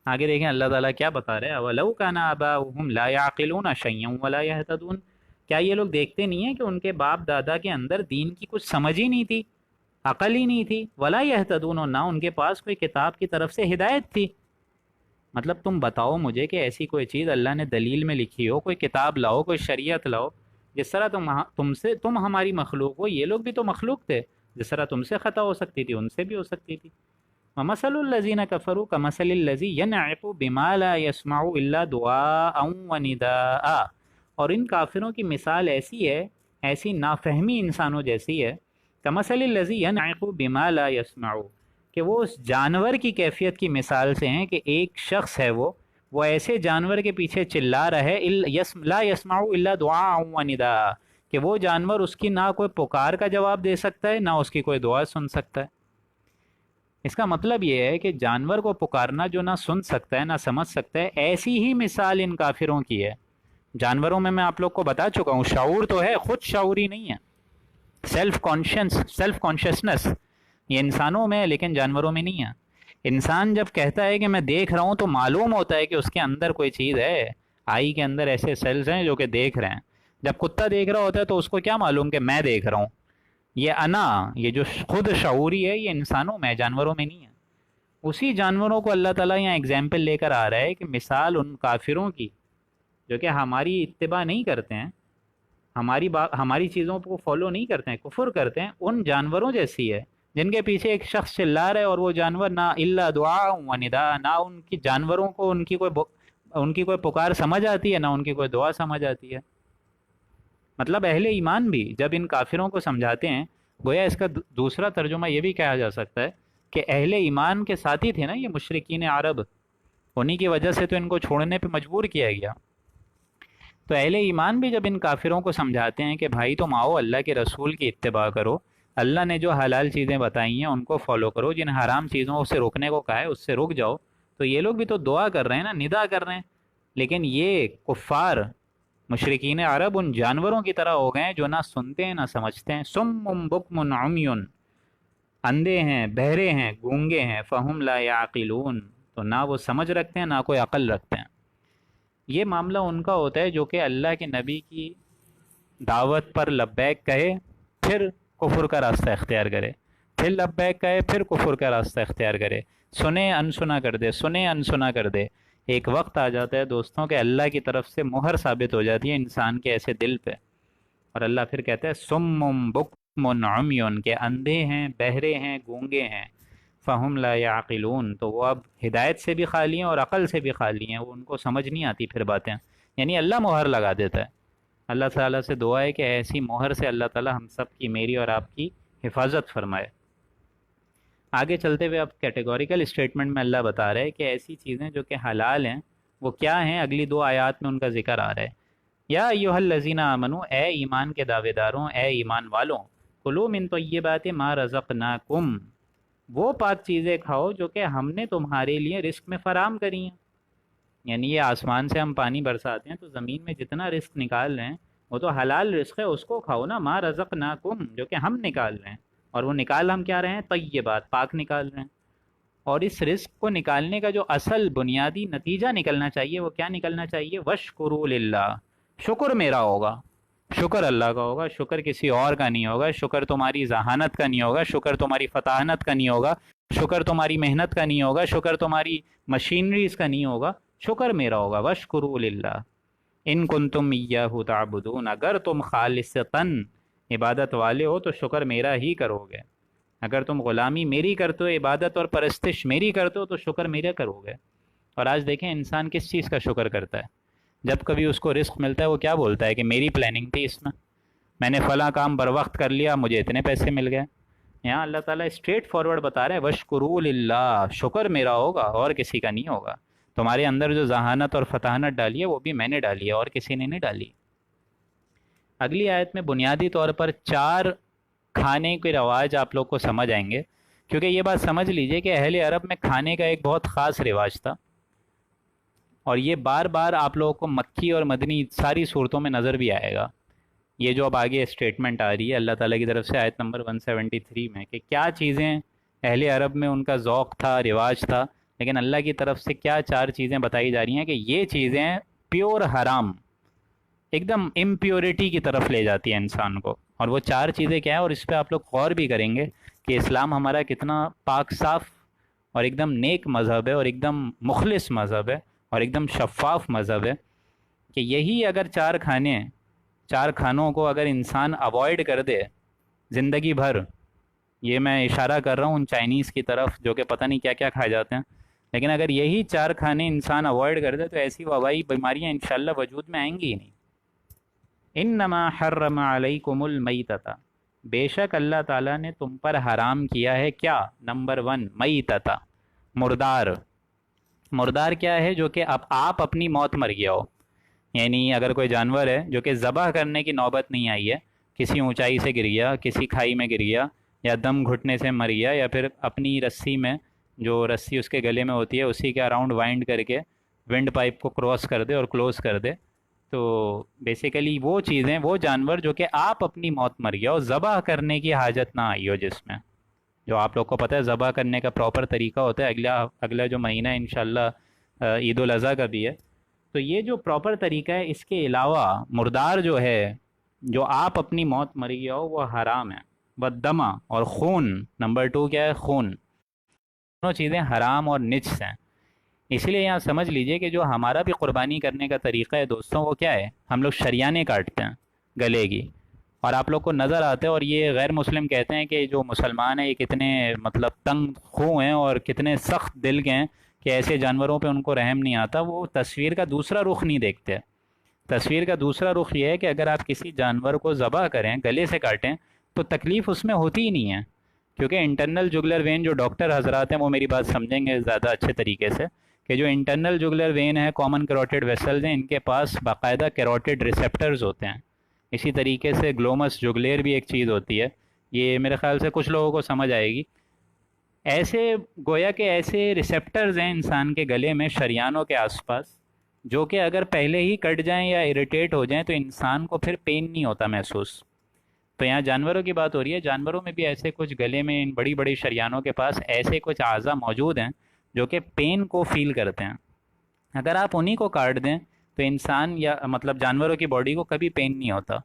آگے دیکھیں اللہ تعالیٰ کیا بتا رہے ہیں، وَلَوْ كَانَ آبَاؤُهُمْ لَا يَعْقِلُونَ شَيْئًا وَلَا يَهْتَدُونَ، کیا یہ لوگ دیکھتے نہیں ہیں کہ ان کے باپ دادا کے اندر دین کی کچھ سمجھ ہی نہیں تھی، عقل ہی نہیں تھی، وَلَا يَهْتَدُونَ، نہ ان کے پاس کوئی کتاب کی طرف سے ہدایت تھی۔ مطلب تم بتاؤ مجھے کہ ایسی کوئی چیز اللہ نے دلیل میں لکھی ہو، کوئی کتاب لاؤ، کوئی شریعت لاؤ، جس طرح تم ہماری مخلوق ہو، یہ لوگ بھی تو مخلوق تھے، جس طرح تم سے خطا ہو سکتی تھی ان سے بھی ہو سکتی تھی۔ وَمَثَلُ الَّذِينَ كَفَرُوا كَمَثَلِ الَّذِي يَنْعِقُ بِمَا لَا يَسْمَعُ إِلَّا دُعَاءً وَنِدَاءً، اور ان کافروں کی مثال ایسی ہے، ایسی نافہمی انسانوں جیسی ہے، کَمَثَلِ الَّذِي يَنْعِقُ بِمَا لَا يَسْمَعُ، کہ وہ اس جانور کی کیفیت کی مثال سے ہیں کہ ایک شخص ہے وہ ایسے جانور کے پیچھے چلا رہا ہے لا يسمع الا دعاء و نداء، کہ وہ جانور اس کی نہ کوئی پکار کا جواب دے سکتا ہے، نہ اس کی کوئی دعا سن سکتا ہے۔ اس کا مطلب یہ ہے کہ جانور کو پکارنا جو نہ سن سکتا ہے نہ سمجھ سکتا ہے، ایسی ہی مثال ان کافروں کی ہے۔ جانوروں میں آپ لوگ کو بتا چکا ہوں، شعور تو ہے، خود شعوری نہیں ہے، سیلف کانشیسنس یہ انسانوں میں ہے لیکن جانوروں میں نہیں ہے۔ انسان جب کہتا ہے کہ میں دیکھ رہا ہوں تو معلوم ہوتا ہے کہ اس کے اندر کوئی چیز ہے، آئی کے اندر ایسے سیلز ہیں جو کہ دیکھ رہے ہیں۔ جب کتا دیکھ رہا ہوتا ہے تو اس کو کیا معلوم کہ میں دیکھ رہا ہوں؟ یہ انا، یہ جو خود شعوری ہے، یہ انسانوں میں ہے، جانوروں میں نہیں ہے۔ اسی جانوروں کو اللہ تعالیٰ یہاں اگزامپل لے کر آ رہا ہے کہ مثال ان کافروں کی جو کہ ہماری اتباع نہیں کرتے ہیں، ہماری چیزوں کو فالو نہیں کرتے ہیں، کفر کرتے ہیں، ان جانوروں جیسی ہے جن کے پیچھے ایک شخص چلا رہا ہے اور وہ جانور نہ الا دعا و ندا، نہ ان کی جانوروں کو ان کی کوئی پکار سمجھ آتی ہے، نہ ان کی کوئی دعا سمجھ آتی ہے۔ مطلب اہل ایمان بھی جب ان کافروں کو سمجھاتے ہیں، گویا اس کا دوسرا ترجمہ یہ بھی کہا جا سکتا ہے کہ اہل ایمان کے ساتھی تھے نا یہ مشرکین عرب، انہی کی وجہ سے تو ان کو چھوڑنے پہ مجبور کیا گیا۔ تو اہل ایمان بھی جب ان کافروں کو سمجھاتے ہیں کہ بھائی تم آؤ اللہ کے رسول کی اتباع کرو، اللہ نے جو حلال چیزیں بتائی ہیں ان کو فالو کرو، جن حرام چیزوں سے روکنے کو کہا ہے اس سے رک جاؤ، تو یہ لوگ بھی تو دعا کر رہے ہیں نا، ندا کر رہے ہیں۔ لیکن یہ کفار مشرکین عرب ان جانوروں کی طرح ہو گئے ہیں جو نہ سنتے ہیں نہ سمجھتے ہیں، سم بکم عمی، اندھے ہیں، بہرے ہیں، گونگے ہیں، فہم لا یعقلون، تو نہ وہ سمجھ رکھتے ہیں نہ کوئی عقل رکھتے ہیں۔ یہ معاملہ ان کا ہوتا ہے جو کہ اللہ کے نبی کی دعوت پر لبیک کہے پھر کفر کا راستہ اختیار کرے، پھر لبیک کہے پھر کفر کا راستہ اختیار کرے، سنے انسنا کر دے، سنے انسنا کر دے۔ ایک وقت آ جاتا ہے دوستوں کہ اللہ کی طرف سے مہر ثابت ہو جاتی ہے انسان کے ایسے دل پہ، اور اللہ پھر کہتا ہے سم بکم عمی، کہ اندھے ہیں، بہرے ہیں، گونگے ہیں، فہم لا یعقلون، تو وہ اب ہدایت سے بھی خالی ہیں اور عقل سے بھی خالی ہیں، وہ ان کو سمجھ نہیں آتی پھر باتیں، یعنی اللہ مہر لگا دیتا ہے۔ اللہ تعالیٰ سے دعا ہے کہ ایسی مہر سے اللہ تعالیٰ ہم سب کی، میری اور آپ کی حفاظت فرمائے۔ آگے چلتے ہوئے اب کیٹیگوریکل اسٹیٹمنٹ میں اللہ بتا رہے ہیں کہ ایسی چیزیں جو کہ حلال ہیں وہ کیا ہیں، اگلی دو آیات میں ان کا ذکر آ رہا ہے۔ یا ایھا الذین آمنو، اے ایمان کے دعوے داروں، اے ایمان والوں، کلوا من طیبات ما رزقناکم، وہ پاک چیزیں کھاؤ جو کہ ہم نے تمہارے لیے رزق میں فراہم کری ہیں۔ یعنی یہ آسمان سے ہم پانی برساتے ہیں تو زمین میں جتنا رزق نکال رہے ہیں وہ تو حلال رزق ہے، اس کو کھاؤ نا، ما رزقناکم، جو کہ ہم نکال رہے ہیں، اور وہ نکال ہم کیا رہے ہیں؟ طیبات، پاک نکال رہے ہیں۔ اور اس رزق کو نکالنے کا جو اصل بنیادی نتیجہ نکلنا چاہیے وہ کیا نکلنا چاہیے؟ وشکروا للہ، شکر میرا ہوگا، شکر اللہ کا ہوگا، شکر کسی اور کا نہیں ہوگا، شکر تمہاری ذہانت کا نہیں ہوگا، شکر تمہاری فطانت کا نہیں ہوگا، شکر تمہاری محنت کا نہیں ہوگا، شکر تمہاری مشینریز کا نہیں ہوگا، شکر میرا ہوگا۔ وشکروا للہ ان کنتم ایاہ تعبدون، اگر تم خالصتاً عبادت والے ہو تو شکر میرا ہی کرو گے، اگر تم غلامی میری کرتے ہو، عبادت اور پرستش میری کرتے ہو تو شکر میرا کرو گے۔ اور آج دیکھیں انسان کس چیز کا شکر کرتا ہے؟ جب کبھی اس کو رزق ملتا ہے وہ کیا بولتا ہے کہ میری پلاننگ تھی اس میں نے فلاں کام بر وقت کر لیا، مجھے اتنے پیسے مل گئے۔ یہاں اللہ تعالیٰ اسٹریٹ فارورڈ بتا رہا ہے وشکروا للہ، شکر میرا ہوگا اور کسی کا نہیں ہوگا۔ تمہارے اندر جو ذہانت اور فطانت ڈالی ہے وہ بھی میں نے ڈالی ہے اور کسی نے نہیں ڈالی۔ اگلی آیت میں بنیادی طور پر 4 کھانے کے رواج آپ لوگ کو سمجھ آئیں گے، کیونکہ یہ بات سمجھ لیجئے کہ اہل عرب میں کھانے کا ایک بہت خاص رواج تھا، اور یہ بار بار آپ لوگوں کو مکی اور مدنی ساری صورتوں میں نظر بھی آئے گا۔ یہ جو اب آگے اسٹیٹمنٹ آ رہی ہے اللہ تعالیٰ کی طرف سے آیت نمبر 173 میں، کہ کیا چیزیں اہل عرب میں ان کا ذوق تھا، رواج تھا، لیکن اللہ کی طرف سے کیا 4 چیزیں بتائی جا رہی ہیں کہ یہ چیزیں پیور حرام، ایک دم امپیورٹی کی طرف لے جاتی ہیں انسان کو۔ اور وہ 4 چیزیں کیا ہیں، اور اس پہ آپ لوگ غور بھی کریں گے کہ اسلام ہمارا کتنا پاک صاف اور ایک دم نیک مذہب ہے اور ایک دم مخلص مذہب ہے اور ایک دم شفاف مذہب ہے کہ یہی اگر چار کھانے ہیں، چار کھانوں کو اگر انسان اوائڈ کر دے زندگی بھر، یہ میں اشارہ کر رہا ہوں ان چائنیز کی طرف جو کہ پتہ نہیں کیا کیا کھائے جاتے ہیں، لیکن اگر یہی چار کھانے انسان اوائڈ کر دے تو ایسی وبائی بیماریاں انشاءاللہ وجود میں آئیں گی ہی نہیں۔ انما حرم علیکم المیتۃ، بے شک اللہ تعالیٰ نے تم پر حرام کیا ہے کیا؟ نمبر ون میتۃ، مردار۔ مردار کیا ہے؟ جو کہ اب آپ اپنی موت مر گیا ہو، یعنی اگر کوئی جانور ہے جو کہ ذبح کرنے کی نوبت نہیں آئی ہے، کسی اونچائی سے گر گیا، کسی کھائی میں گر گیا، یا دم گھٹنے سے مر گیا، یا پھر اپنی رسی میں، جو رسی اس کے گلے میں ہوتی ہے اسی کے اراؤنڈ وائنڈ کر کے ونڈ پائپ کو کراس کر دے اور کلوز کر دے، تو بیسیکلی وہ چیزیں، وہ جانور جو کہ آپ اپنی موت مر گیا ہو، ذبح کرنے کی حاجت نہ آئی ہو جس میں، جو آپ لوگ کو پتہ ہے ذبح کرنے کا پراپر طریقہ ہوتا ہے، اگلا جو مہینہ انشاءاللہ عید الاضحیٰ کا بھی ہے، تو یہ جو پراپر طریقہ ہے، اس کے علاوہ مردار جو ہے، جو آپ اپنی موت مری گیا ہو، وہ حرام ہے۔ والدمہ، اور خون، نمبر ٹو کیا ہے؟ خون۔ دونوں چیزیں حرام اور نجس ہیں۔ اس لیے یہاں سمجھ لیجئے کہ جو ہمارا بھی قربانی کرنے کا طریقہ ہے دوستوں، وہ کیا ہے؟ ہم لوگ شریانے کاٹتے ہیں گلے کی، اور آپ لوگ کو نظر آتے ہیں، اور یہ غیر مسلم کہتے ہیں کہ جو مسلمان ہیں یہ کتنے مطلب تنگ خو ہیں اور کتنے سخت دل کے ہیں کہ ایسے جانوروں پہ ان کو رحم نہیں آتا۔ وہ تصویر کا دوسرا رخ نہیں دیکھتے۔ تصویر کا دوسرا رخ یہ ہے کہ اگر آپ کسی جانور کو ذبح کریں، گلے سے کاٹیں، تو تکلیف اس میں ہوتی ہی نہیں ہے، کیونکہ انٹرنل جگلر وین، جو ڈاکٹر حضرات ہیں وہ میری بات سمجھیں گے زیادہ اچھے طریقے سے، کہ جو انٹرنل جگلر وین ہے، کامن کیروٹڈ ویسلز ہیں، ان کے پاس باقاعدہ کیروٹڈ ریسیپٹرز ہوتے ہیں۔ اسی طریقے سے گلومس جگلیر بھی ایک چیز ہوتی ہے، یہ میرے خیال سے کچھ لوگوں کو سمجھ آئے گی۔ ایسے گویا کہ ایسے ریسیپٹرز ہیں انسان کے گلے میں، شریانوں کے آس پاس، جو کہ اگر پہلے ہی کٹ جائیں یا اریٹیٹ ہو جائیں تو انسان کو پھر پین نہیں ہوتا محسوس۔ تو یہاں جانوروں کی بات ہو رہی ہے، جانوروں میں بھی ایسے کچھ گلے میں ان بڑی بڑی شریانوں کے پاس ایسے کچھ اعضاء موجود ہیں جو کہ پین کو فیل کرتے ہیں۔ اگر آپ انہی کو کاٹ دیں تو انسان یا مطلب جانوروں کی باڈی کو کبھی پین نہیں ہوتا۔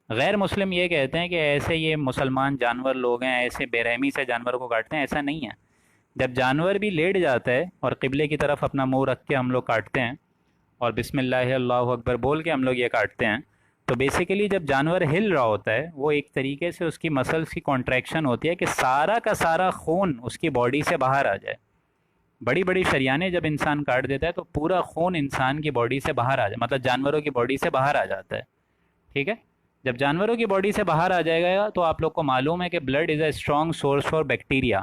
غیر مسلم یہ کہتے ہیں کہ ایسے یہ مسلمان جانور لوگ ہیں، ایسے بے رحمی سے جانوروں کو کاٹتے ہیں، ایسا نہیں ہے۔ جب جانور بھی لیٹ جاتا ہے اور قبلے کی طرف اپنا منہ رکھ کے ہم لوگ کاٹتے ہیں، اور بسم اللہ اللہ اکبر بول کے ہم لوگ یہ کاٹتے ہیں، تو بیسیکلی جب جانور ہل رہا ہوتا ہے، وہ ایک طریقے سے اس کی مسلز کی کانٹریکشن ہوتی ہے کہ سارا کا سارا خون اس کی باڈی سے باہر آ جائے۔ بڑی بڑی شریانیں جب انسان کاٹ دیتا ہے تو پورا خون انسان کی باڈی سے باہر آ جائے، مطلب جانوروں کی باڈی سے باہر آ جاتا ہے، ٹھیک ہے؟ جب جانوروں کی باڈی سے باہر آ جائے گا تو آپ لوگ کو معلوم ہے کہ blood is a strong source for bacteria,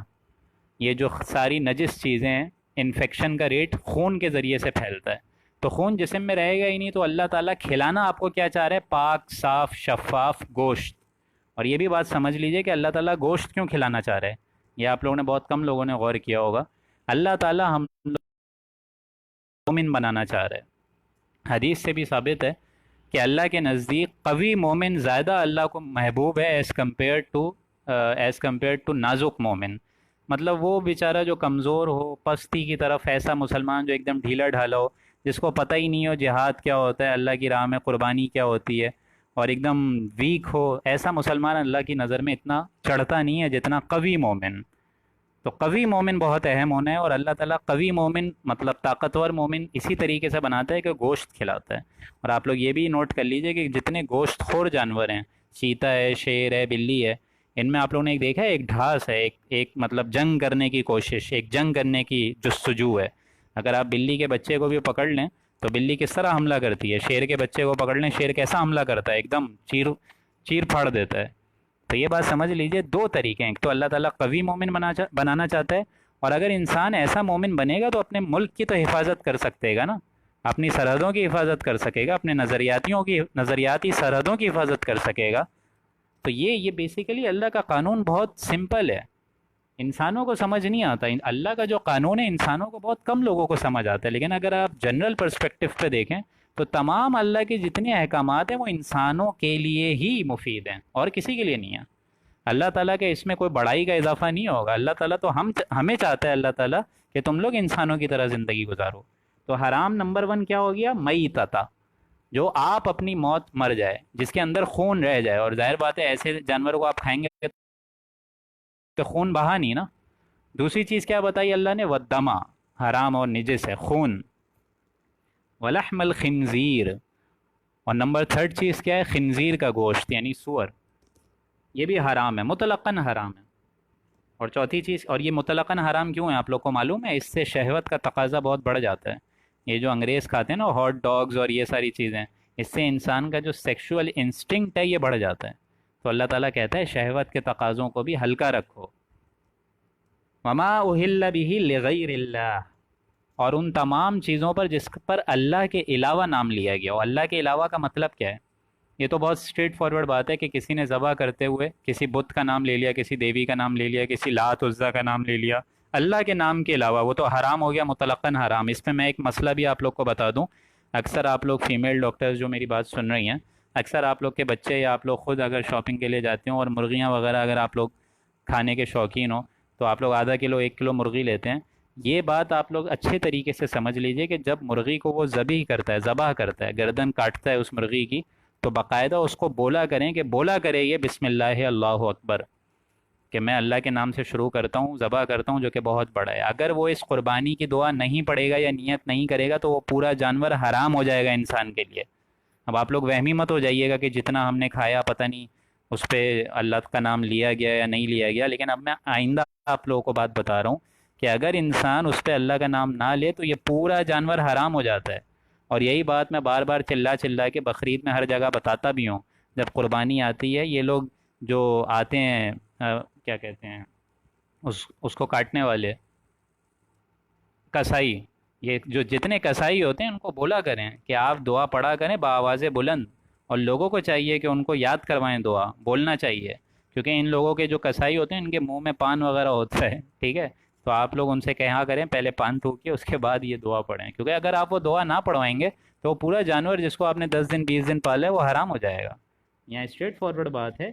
یہ جو ساری نجس چیزیں ہیں، انفیکشن کا ریٹ خون کے ذریعے سے پھیلتا ہے، تو خون جسم میں رہے گا ہی نہیں، تو اللہ تعالیٰ کھلانا آپ کو کیا چاہ رہے ہیں؟ پاک صاف شفاف گوشت۔ اور یہ بھی بات سمجھ لیجئے کہ اللہ تعالیٰ گوشت کیوں کھلانا چاہ رہے ہیں، یہ آپ لوگوں نے بہت کم لوگوں نے غور کیا ہوگا۔ اللہ تعالیٰ ہم مومن بنانا چاہ رہے ہیں۔ حدیث سے بھی ثابت ہے کہ اللہ کے نزدیک قوی مومن زیادہ اللہ کو محبوب ہے ایز کمپیئر ٹو نازک مومن، مطلب وہ بیچارہ جو کمزور ہو، پستی کی طرف، ایسا مسلمان جو ایک دم ڈھیلا ڈھالا ہو، جس کو پتہ ہی نہیں ہو جہاد کیا ہوتا ہے، اللہ کی راہ میں قربانی کیا ہوتی ہے، اور ایک دم ویک ہو، ایسا مسلمان اللہ کی نظر میں اتنا چڑھتا نہیں ہے جتنا قوی مومن۔ تو قوی مومن بہت اہم ہونا ہے، اور اللہ تعالیٰ قوی مومن مطلب طاقتور مومن اسی طریقے سے بناتا ہے کہ گوشت کھلاتا ہے۔ اور آپ لوگ یہ بھی نوٹ کر لیجئے کہ جتنے گوشت خور جانور ہیں، چیتا ہے، شیر ہے، بلی ہے، ان میں آپ لوگوں نے ایک دیکھا ہے، ایک ڈھاس ہے، ایک مطلب جنگ کرنے کی کوشش، ایک جنگ کرنے کی جستجو ہے۔ اگر آپ بلی کے بچے کو بھی پکڑ لیں تو بلی کس طرح حملہ کرتی ہے، شیر کے بچے کو پکڑ لیں، شیر کیسا حملہ کرتا ہے، ایک دم چیر پھاڑ دیتا ہے۔ تو یہ بات سمجھ لیجئے، دو طریقے ہیں، ایک تو اللہ تعالیٰ قوی مومن بنانا چاہتا ہے، اور اگر انسان ایسا مومن بنے گا تو اپنے ملک کی تو حفاظت کر سکتے گا نا، اپنی سرحدوں کی حفاظت کر سکے گا، اپنے نظریاتی سرحدوں کی حفاظت کر سکے گا۔ تو یہ بیسیکلی اللہ کا قانون بہت سمپل ہے، انسانوں کو سمجھ نہیں آتا۔ اللہ کا جو قانون ہے انسانوں کو بہت کم لوگوں کو سمجھ آتا ہے، لیکن اگر آپ جنرل پرسپیکٹو پہ دیکھیں تو تمام اللہ کے جتنے احکامات ہیں وہ انسانوں کے لیے ہی مفید ہیں، اور کسی کے لیے نہیں ہے۔ اللہ تعالیٰ کے اس میں کوئی بڑائی کا اضافہ نہیں ہوگا۔ اللہ تعالیٰ تو ہمیں چاہتا ہے، اللہ تعالیٰ کہ تم لوگ انسانوں کی طرح زندگی گزارو۔ تو حرام نمبر 1 کیا ہو گیا؟ میتۃ، جو آپ اپنی موت مر جائے، جس کے اندر خون رہ جائے، اور ظاہر بات ہے ایسے جانور کو آپ کھائیں گے تو خون بہا نہیں نا، دوسری چیز کیا بتائی اللہ نے؟ ودما، حرام اور نجس ہے، خون، ولحم الخنزیر، اور نمبر تھرڈ چیز کیا ہے؟ خنزیر کا گوشت یعنی سور، یہ بھی حرام ہے، مطلقاً حرام ہے۔ اور چوتھی چیز، اور یہ مطلقاً حرام کیوں ہے آپ لوگ کو معلوم ہے؟ اس سے شہوت کا تقاضا بہت بڑھ جاتا ہے۔ یہ جو انگریز کھاتے ہیں نا ہاٹ ڈاگز اور یہ ساری چیزیں، اس سے انسان کا جو سیکشول انسٹنکٹ ہے یہ بڑھ جاتا ہے۔ تو اللہ تعالیٰ کہتا ہے شہوت کے تقاضوں کو بھی ہلکا رکھو۔ وما اہل بہ لغیر اللہ، اور ان تمام چیزوں پر جس پر اللہ کے علاوہ نام لیا گیا ہو۔ اللہ کے علاوہ کا مطلب کیا ہے؟ یہ تو بہت اسٹریٹ فارورڈ بات ہے کہ کسی نے ذبح کرتے ہوئے کسی بت کا نام لے لیا، کسی دیوی کا نام لے لیا، کسی لات عزیٰ کا نام لے لیا، اللہ کے نام کے علاوہ، وہ تو حرام ہو گیا، مطلقاً حرام۔ اس پہ میں ایک مسئلہ بھی آپ لوگ کو بتا دوں۔ اکثر آپ لوگ فیمیل ڈاکٹرز جو میری بات سن رہی ہیں، اکثر آپ لوگ کے بچے یا آپ لوگ خود اگر شاپنگ کے لیے جاتے ہوں اور مرغیاں وغیرہ اگر آپ لوگ کھانے کے شوقین ہوں تو آپ لوگ آدھا کلو 1 کلو مرغی لیتے ہیں۔ یہ بات آپ لوگ اچھے طریقے سے سمجھ لیجئے کہ جب مرغی کو وہ ذبح کرتا ہے، گردن کاٹتا ہے اس مرغی کی، تو باقاعدہ اس کو بولا کریں کہ بولا کرے یہ بسم اللہ اللہ اکبر، کہ میں اللہ کے نام سے شروع کرتا ہوں، ذبح کرتا ہوں، جو کہ بہت بڑا ہے۔ اگر وہ اس قربانی کی دعا نہیں پڑھے گا یا نیت نہیں کرے گا تو وہ پورا جانور حرام ہو جائے گا انسان کے لیے۔ اب آپ لوگ وہمی مت ہو جائیے گا کہ جتنا ہم نے کھایا پتہ نہیں اس پہ اللہ کا نام لیا گیا یا نہیں لیا گیا، لیکن اب میں آئندہ آپ لوگوں کو بات بتا رہا ہوں کہ اگر انسان اس پہ اللہ کا نام نہ لے تو یہ پورا جانور حرام ہو جاتا ہے۔ اور یہی بات میں بار بار چلا کے بقرعید میں ہر جگہ بتاتا بھی ہوں۔ جب قربانی آتی ہے یہ لوگ جو آتے ہیں کیا کہتے ہیں اس کو کاٹنے والے، کسائی، یہ جو جتنے کسائی ہوتے ہیں ان کو بولا کریں کہ آپ دعا پڑھا کریں بآواز بلند، اور لوگوں کو چاہیے کہ ان کو یاد کروائیں، دعا بولنا چاہیے، کیونکہ ان لوگوں کے جو کسائی ہوتے ہیں ان کے منہ میں پان وغیرہ ہوتا ہے، ٹھیک ہے؟ تو آپ لوگ ان سے کہا کریں پہلے پان تھوکیے اس کے بعد یہ دعا پڑھیں، کیونکہ اگر آپ وہ دعا نہ پڑھوائیں گے تو وہ پورا جانور جس کو آپ نے 10 دن 20 دن پالا ہے وہ حرام ہو جائے گا۔ یہاں اسٹریٹ فارورڈ بات ہے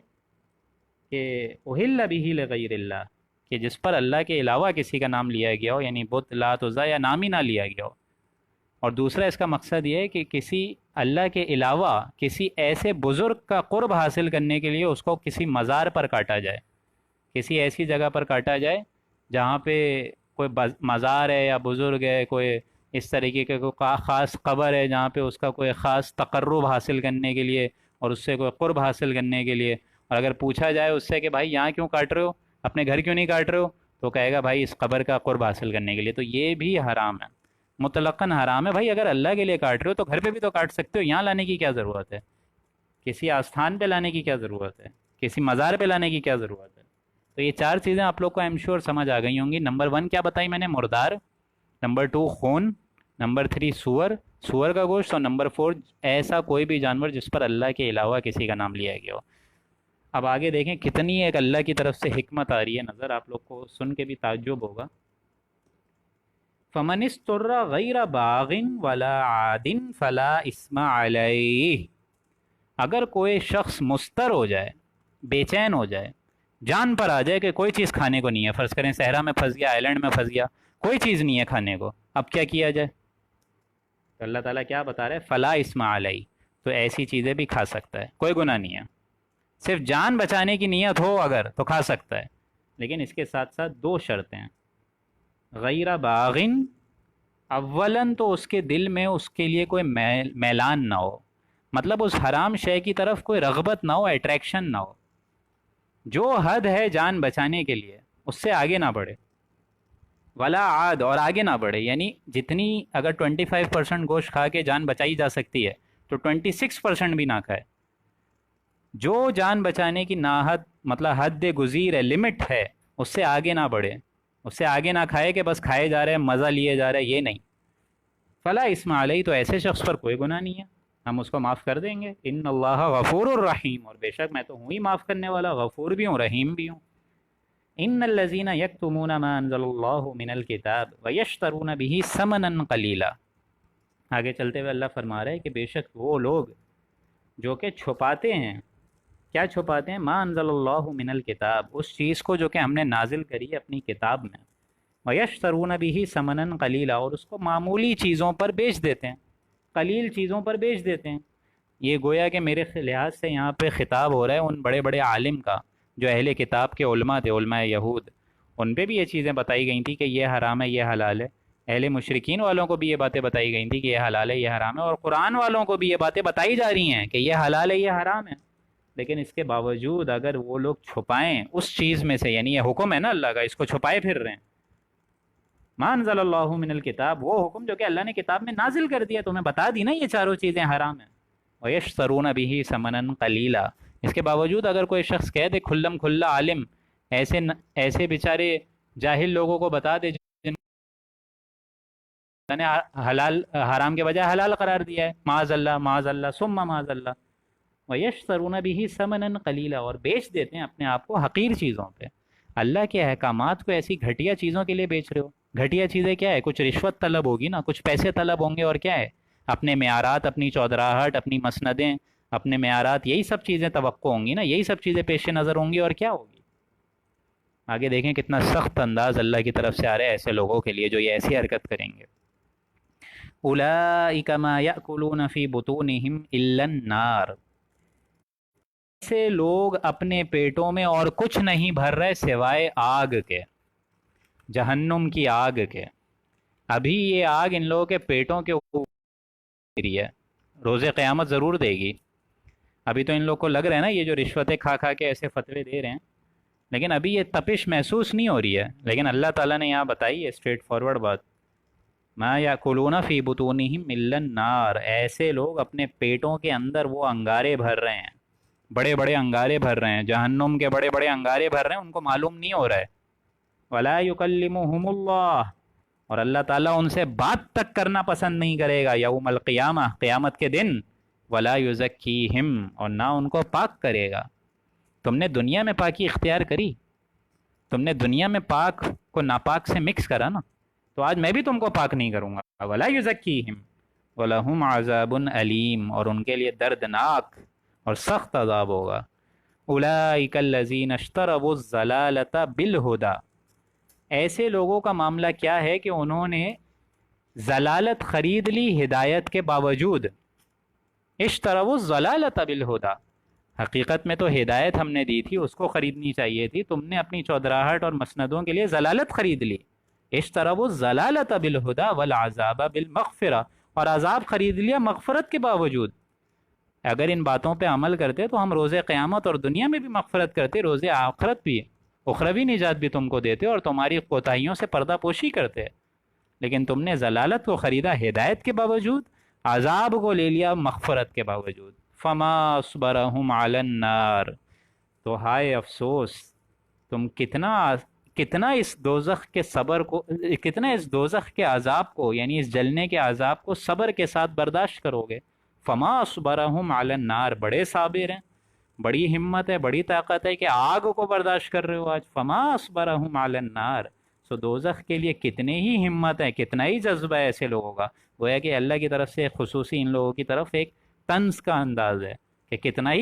کہ اہل بہ لغیر اللہ، کہ جس پر اللہ کے علاوہ کسی کا نام لیا گیا ہو، یعنی بت، لات، عزیٰ، یا نام ہی نہ لیا گیا ہو۔ اور دوسرا اس کا مقصد یہ ہے کہ کسی اللہ کے علاوہ کسی ایسے بزرگ کا قرب حاصل کرنے کے لیے اس کو کسی مزار پر کاٹا جائے، کسی ایسی جگہ پر کاٹا جائے جہاں پہ کوئی مزار ہے یا بزرگ ہے، کوئی اس طریقے کے کوئی خاص قبر ہے جہاں پہ اس کا کوئی خاص تقرب حاصل کرنے کے لیے اور اس سے کوئی قرب حاصل کرنے کے لیے۔ اور اگر پوچھا جائے اس سے کہ بھائی یہاں کیوں کاٹ رہے ہو، اپنے گھر کیوں نہیں کاٹ رہے ہو، تو کہے گا بھائی اس قبر کا قرب حاصل کرنے کے لیے۔ تو یہ بھی حرام ہے، مطلقاً حرام ہے۔ بھائی اگر اللہ کے لیے کاٹ رہے ہو تو گھر پہ بھی تو کاٹ سکتے ہو، یہاں لانے کی کیا ضرورت ہے؟ کسی آستھان پہ لانے کی کیا ضرورت ہے؟ کسی مزار پہ لانے کی کیا ضرورت ہے؟ تو یہ چار چیزیں آپ لوگ کو ایم شور سمجھ آ گئی ہوں گی۔ نمبر 1 کیا بتائی میں نے؟ مردار، نمبر 2 خون، نمبر 3 سور کا گوشت، اور نمبر 4 ایسا کوئی بھی جانور جس پر اللہ کے علاوہ کسی کا نام لیا گیا ہو۔ اب آگے دیکھیں کتنی ایک اللہ کی طرف سے حکمت آ رہی ہے نظر، آپ لوگ کو سن کے بھی تعجب ہوگا۔ فَمَنِ اسْتُرَّ غَيْرَ بَاغٍ وَلَا عَادٍ فَلَا إِثْمَ عَلَيْهِ، اگر کوئی شخص مستر ہو جائے، بے چین ہو جائے، جان پر آ جائے کہ کوئی چیز کھانے کو نہیں ہے، فرض کریں صحرا میں پھنس گیا، آئلینڈ میں پھنس گیا، کوئی چیز نہیں ہے کھانے کو، اب کیا کیا جائے؟ تو اللہ تعالیٰ کیا بتا رہے ہیں؟ فلا اسم علیہ، تو ایسی چیزیں بھی کھا سکتا ہے، کوئی گناہ نہیں ہے۔ صرف جان بچانے کی نیت ہو اگر تو کھا سکتا ہے، لیکن اس کے ساتھ ساتھ 2 شرطیں ہیں۔ غیر باغن، اولاً تو اس کے دل میں اس کے لیے کوئی میلان نہ ہو، مطلب اس حرام شے کی طرف کوئی رغبت نہ ہو، اٹریکشن نہ ہو، جو حد ہے جان بچانے کے لیے اس سے آگے نہ بڑھے، ولا عاد، اور آگے نہ بڑھے، یعنی جتنی اگر 25% گوشت کھا کے جان بچائی جا سکتی ہے تو 26% بھی نہ کھائے، جو جان بچانے کی ناحد مطلب حد گزیر ہے، لمٹ ہے، اس سے آگے نہ بڑھے، اس سے آگے نہ کھائے کہ بس کھائے جا رہے ہیں، مزہ لیے جا رہے ہیں، یہ نہیں۔ فلا اسم علیہ، تو ایسے شخص پر کوئی گناہ نہیں ہے، ہم اس کو معاف کر دیں گے۔ ان اللہ غفور الرحیم، اور بے شک میں تو ہوں ہی معاف کرنے والا، غفور بھی ہوں، رحیم بھی ہوں۔ ان الذین یکتمون ما انزل اللہ من الکتاب ویشترون به ثمنا قلیلا، آگے چلتے ہوئے اللہ فرما رہے ہیں کہ بے شک وہ لوگ جو کہ چھپاتے ہیں، کیا چھپاتے ہیں؟ ما انزل اللہ من الکتاب، اس چیز کو جو کہ ہم نے نازل کری ہے اپنی کتاب میں، ویشترون به ثمنا قلیلا، اور اس کو معمولی چیزوں پر بیچ دیتے ہیں، قلیل چیزوں پر بیچ دیتے ہیں۔ یہ گویا کہ میرے لحاظ سے یہاں پہ خطاب ہو رہا ہے ان بڑے بڑے عالم کا جو اہل کتاب کے علماء تھے، علماء یہود، ان پہ بھی یہ چیزیں بتائی گئی تھیں کہ یہ حرام ہے یہ حلال ہے، اہل مشرکین والوں کو بھی یہ باتیں بتائی گئی تھیں کہ یہ حلال ہے یہ حرام ہے، اور قرآن والوں کو بھی یہ باتیں بتائی جا رہی ہیں کہ یہ حلال ہے یہ حرام ہے، لیکن اس کے باوجود اگر وہ لوگ چھپائیں اس چیز میں سے، یعنی یہ حکم ہے نا اللہ کا، اس کو چھپائے پھر رہے ہیں، ما انزل اللہ من الکتاب، وہ حکم جو کہ اللہ نے کتاب میں نازل کر دیا، تمہیں بتا دی نا یہ چاروں چیزیں حرام ہیں، وَيَشْتَرُونَ بِهِ ثَمَنًا قَلِيلًا، اس کے باوجود اگر کوئی شخص کہہ دے کھلم کھلا عالم، ایسے بیچارے جاہل لوگوں کو بتا دے جن نے حلال حرام کے بجائے حلال قرار دیا ہے، معاذ اللہ ثم معاذ اللہ، وَيَشْتَرُونَ بِهِ ثَمَنًا قَلِيلًا، اور بیچ دیتے ہیں اپنے آپ کو حقیر چیزوں پہ، اللہ کے احکامات کو ایسی گھٹیا چیزوں کے لیے بیچ رہے ہو۔ گھٹیا چیزیں کیا ہے؟ کچھ رشوت طلب ہوگی نا، کچھ پیسے طلب ہوں گے، اور کیا ہے؟ اپنے معیارات، اپنی چودراہٹ، اپنی مسندیں، اپنے معیارات، یہی سب چیزیں توقع ہوں گی نا، یہی سب چیزیں پیش نظر ہوں گی، اور کیا ہوگی؟ آگے دیکھیں کتنا سخت انداز اللہ کی طرف سے آ رہا ہے ایسے لوگوں کے لیے جو یہ ایسی حرکت کریں گے۔ اولئک ما یأکلون فی بطونہم الا النار، ایسے لوگ اپنے پیٹوں میں اور کچھ نہیں بھر رہے سوائے آگ کے، جہنم کی آگ کے۔ ابھی یہ آگ ان لوگوں کے پیٹوں کے اوپر گری ہے، روز قیامت ضرور دے گی۔ ابھی تو ان لوگ کو لگ رہا ہے نا یہ جو رشوتیں کھا کھا کے ایسے فتوے دے رہے ہیں، لیکن ابھی یہ تپش محسوس نہیں ہو رہی ہے، لیکن اللہ تعالیٰ نے یہاں بتائی ہے اسٹریٹ فارورڈ بات، ما یاکلون فی بطونہم الا النار، ایسے لوگ اپنے پیٹوں کے اندر وہ انگارے بھر رہے ہیں، بڑے بڑے انگارے بھر رہے ہیں، جہنم کے بڑے بڑے انگارے بھر رہے ہیں، ان کو معلوم نہیں ہو رہا ہے۔ ولا یکلمہم اللہ، اور اللہ تعالیٰ ان سے بات تک کرنا پسند نہیں کرے گا یوم القیامہ، قیامت کے دن، ولا یزکیہم، اور نہ ان کو پاک کرے گا۔ تم نے دنیا میں پاکی اختیار کری، تم نے دنیا میں پاک کو ناپاک سے مکس کرا نا، تو آج میں بھی تم کو پاک نہیں کروں گا۔ ولا یزکیہم ولہم عذاب علیم، اور ان کے لیے دردناک اور سخت عذاب ہوگا۔ اولئک الذین اشتروا الضلالۃ بالہدی، ایسے لوگوں کا معاملہ کیا ہے کہ انہوں نے ضلالت خرید لی ہدایت کے باوجود۔ اشتروا الضلالۃ بالہدی، حقیقت میں تو ہدایت ہم نے دی تھی، اس کو خریدنی چاہیے تھی، تم نے اپنی چودراہٹ اور مسندوں کے لیے ضلالت خرید لی۔ اشتروا الضلالۃ بالہدی والعذاب بالمغفرہ، اور عذاب خرید لیا مغفرت کے باوجود۔ اگر ان باتوں پہ عمل کرتے تو ہم روز قیامت اور دنیا میں بھی مغفرت کرتے، روز آخرت بھی، اخروی نجات بھی تم کو دیتے، اور تمہاری کوتاہیوں سے پردہ پوشی کرتے، لیکن تم نے ضلالت کو خریدا ہدایت کے باوجود، عذاب کو لے لیا مغفرت کے باوجود۔ فما اصبرہم علی النار، تو ہائے افسوس، تم کتنا اس دوزخ کے صبر کو، کتنا اس دوزخ کے عذاب کو، یعنی اس جلنے کے عذاب کو صبر کے ساتھ برداشت کرو گے۔ فما اصبرہم علی النار، بڑے صابر ہیں، بڑی ہمت ہے، بڑی طاقت ہے کہ آگ کو برداشت کر رہے ہو آج۔ فما اصبرہم علی النار، سو دوزخ کے لیے کتنے ہی ہمت ہے، کتنا ہی جذبہ ہے ایسے لوگوں کا۔ گویا کہ اللہ کی طرف سے خصوصی ان لوگوں کی طرف ایک طنز کا انداز ہے کہ کتنا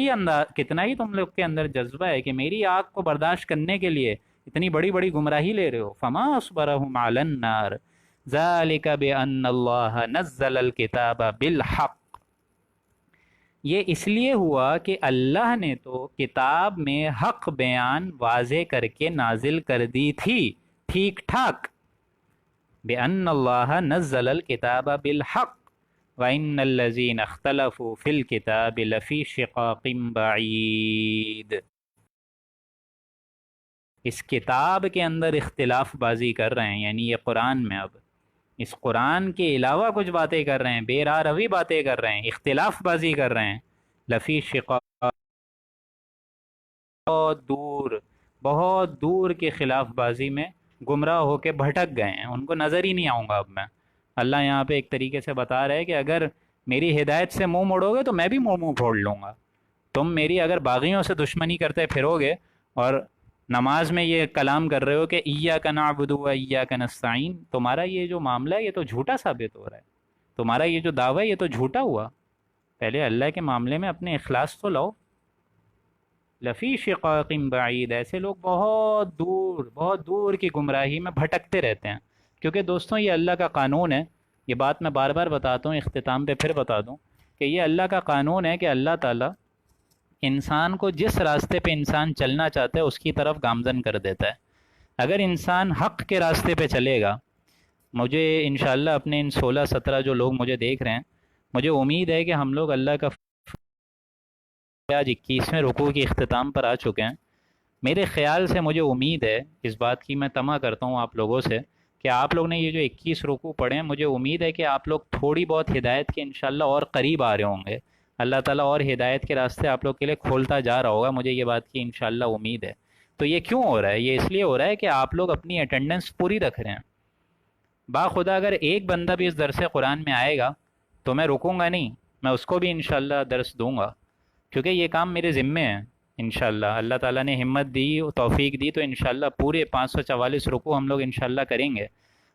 ہی تم لوگ کے اندر جذبہ ہے کہ میری آگ کو برداشت کرنے کے لیے اتنی بڑی بڑی گمراہی لے رہے ہو۔ فما اصبرہم علی النار ذالک بان اللہ نزل الکتاب بالحق، یہ اس لیے ہوا کہ اللہ نے تو کتاب میں حق بیان واضح کر کے نازل کر دی تھی، ٹھیک ٹھاک۔ بِأَنَّ اللَّهَ نَزَّلَ الْكِتَابَ بِالْحَقِّ وَإِنَّ الَّذِينَ اخْتَلَفُوا فِي الْكِتَابِ لَفِي شِقَاقٍ بَعِيدٍ، اس کتاب کے اندر اختلاف بازی کر رہے ہیں، یعنی یہ قرآن میں اب اس قرآن کے علاوہ کچھ باتیں کر رہے ہیں، بے راہ روی باتیں کر رہے ہیں، اختلاف بازی کر رہے ہیں۔ لفی شقاق، بہت دور کے خلاف بازی میں گمراہ ہو کے بھٹک گئے ہیں، ان کو نظر ہی نہیں آؤں گا اب میں۔ اللہ یہاں پہ ایک طریقے سے بتا رہے ہیں کہ اگر میری ہدایت سے منہ موڑو گے تو میں بھی منہ پھوڑ لوں گا۔ تم میری اگر باغیوں سے دشمنی کرتے پھرو گے اور نماز میں یہ کلام کر رہے ہو کہ ایاک نعبد و ایاک نستعین، تمہارا یہ جو معاملہ ہے یہ تو جھوٹا ثابت ہو رہا ہے، تمہارا یہ جو دعویٰ ہے یہ تو جھوٹا ہوا۔ پہلے اللہ کے معاملے میں اپنے اخلاص تو لاؤ۔ لفی شقاق بعید، ایسے لوگ بہت دور کی گمراہی میں بھٹکتے رہتے ہیں، کیونکہ دوستوں یہ اللہ کا قانون ہے، یہ بات میں بار بار بتاتا ہوں، اختتام پہ پھر بتا دوں کہ یہ اللہ کا قانون ہے کہ اللہ تعالیٰ انسان کو جس راستے پہ انسان چلنا چاہتا ہے اس کی طرف گامزن کر دیتا ہے۔ اگر انسان حق کے راستے پہ چلے گا، مجھے انشاءاللہ اپنے ان 16-17 جو لوگ مجھے دیکھ رہے ہیں، مجھے امید ہے کہ ہم لوگ اللہ کا آج 21ویں رکوع کی اختتام پر آ چکے ہیں۔ میرے خیال سے مجھے امید ہے، اس بات کی میں طمع کرتا ہوں آپ لوگوں سے، کہ آپ لوگ نے یہ جو 21 رکوع پڑھے ہیں، مجھے امید ہے کہ آپ لوگ تھوڑی بہت ہدایت کے انشاءاللہ اور قریب آ رہے ہوں گے۔ اللہ تعالیٰ اور ہدایت کے راستے آپ لوگ کے لیے کھولتا جا رہا ہوگا، مجھے یہ بات کی انشاءاللہ امید ہے۔ تو یہ کیوں ہو رہا ہے؟ یہ اس لیے ہو رہا ہے کہ آپ لوگ اپنی اٹینڈنس پوری رکھ رہے ہیں۔ باخدا اگر ایک بندہ بھی اس درس قرآن میں آئے گا تو میں رکوں گا نہیں، میں اس کو بھی انشاءاللہ درس دوں گا، کیونکہ یہ کام میرے ذمے ہے۔ انشاءاللہ اللہ تعالیٰ نے ہمت دی، توفیق دی، تو انشاءاللہ پورے 544 رکوع ہم لوگ انشاءاللہ کریں گے۔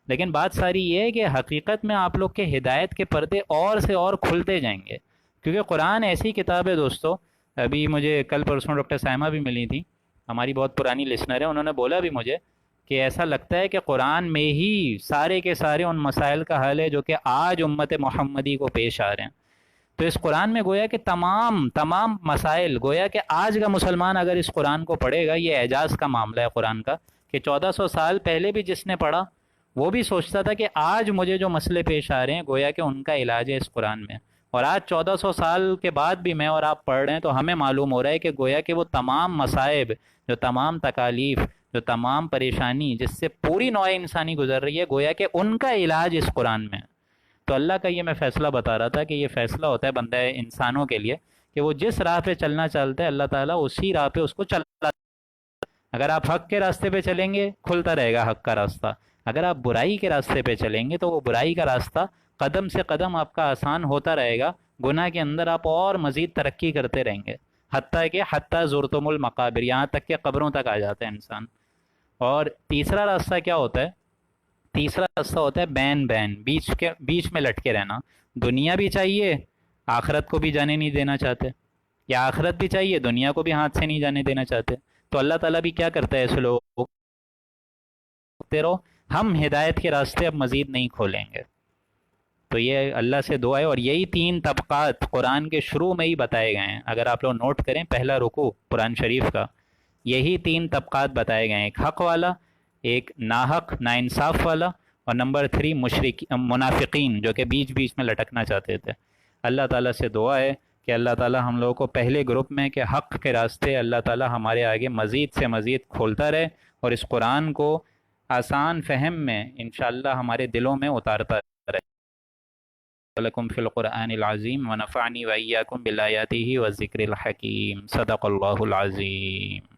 لیکن بات ساری یہ ہے کہ حقیقت میں آپ لوگ کے ہدایت کے پردے اور سے اور کھلتے جائیں گے، کیونکہ قرآن ایسی کتاب ہے دوستو۔ ابھی مجھے کل پرسوں ڈاکٹر سائمہ بھی ملی تھی، ہماری بہت پرانی لسنر ہے، انہوں نے بولا بھی مجھے کہ ایسا لگتا ہے کہ قرآن میں ہی سارے کے سارے ان مسائل کا حل ہے جو کہ آج امت محمدی کو پیش آ رہے ہیں۔ تو اس قرآن میں گویا کہ تمام مسائل، گویا کہ آج کا مسلمان اگر اس قرآن کو پڑھے گا، یہ اعجاز کا معاملہ ہے قرآن کا، کہ 1400 سال پہلے بھی جس نے پڑھا وہ بھی سوچتا تھا کہ آج مجھے جو مسئلے پیش آ رہے ہیں گویا کہ ان کا علاج ہے اس قرآن میں، اور آج 1400 سال کے بعد بھی میں اور آپ پڑھ رہے ہیں تو ہمیں معلوم ہو رہا ہے کہ گویا کہ وہ تمام مصائب، جو تمام تکالیف، جو تمام پریشانی جس سے پوری نوع انسانی گزر رہی ہے، گویا کہ ان کا علاج اس قرآن میں ہے۔ تو اللہ کا یہ میں فیصلہ بتا رہا تھا کہ یہ فیصلہ ہوتا ہے بندہ انسانوں کے لیے کہ وہ جس راہ پہ چلنا چاہتا ہے اللہ تعالیٰ اسی راہ پہ اس کو چلا۔ اگر آپ حق کے راستے پہ چلیں گے کھلتا رہے گا حق کا راستہ، اگر آپ برائی کے راستے پہ چلیں گے تو وہ برائی کا راستہ قدم سے قدم آپ کا آسان ہوتا رہے گا، گناہ کے اندر آپ اور مزید ترقی کرتے رہیں گے، حتیٰ زرتم المقابر، یہاں تک کہ قبروں تک آ جاتا ہے انسان۔ اور تیسرا راستہ کیا ہوتا ہے؟ تیسرا راستہ ہوتا ہے بین بیچ میں لٹکے رہنا۔ دنیا بھی چاہیے، آخرت کو بھی جانے نہیں دینا چاہتے، یا آخرت بھی چاہیے، دنیا کو بھی ہاتھ سے نہیں جانے دینا چاہتے۔ تو اللہ تعالیٰ بھی کیا کرتا ہے ایسے لوگوں کو، ہم ہدایت کے راستے اب مزید نہیں کھولیں گے۔ تو یہ اللہ سے دعا ہے، اور یہی 3 طبقات قرآن کے شروع میں ہی بتائے گئے ہیں۔ اگر آپ لوگ نوٹ کریں پہلا رکوع قرآن شریف کا، یہی 3 طبقات بتائے گئے ہیں، ایک حق والا، ایک ناحق ناانصاف والا، اور نمبر 3 منافقین جو کہ بیچ میں لٹکنا چاہتے تھے۔ اللہ تعالیٰ سے دعا ہے کہ اللہ تعالیٰ ہم لوگوں کو پہلے گروپ میں کہ حق کے راستے اللہ تعالیٰ ہمارے آگے مزید سے مزید کھولتا رہے، اور اس قرآن کو آسان فہم میں انشاءاللہ ہمارے دلوں میں اتارتا رہے۔ لکم فی القرآن العظیم ونفعنی وإیاکم بالآیاتہ والذکر الحکیم، صدق اللہ العظیم۔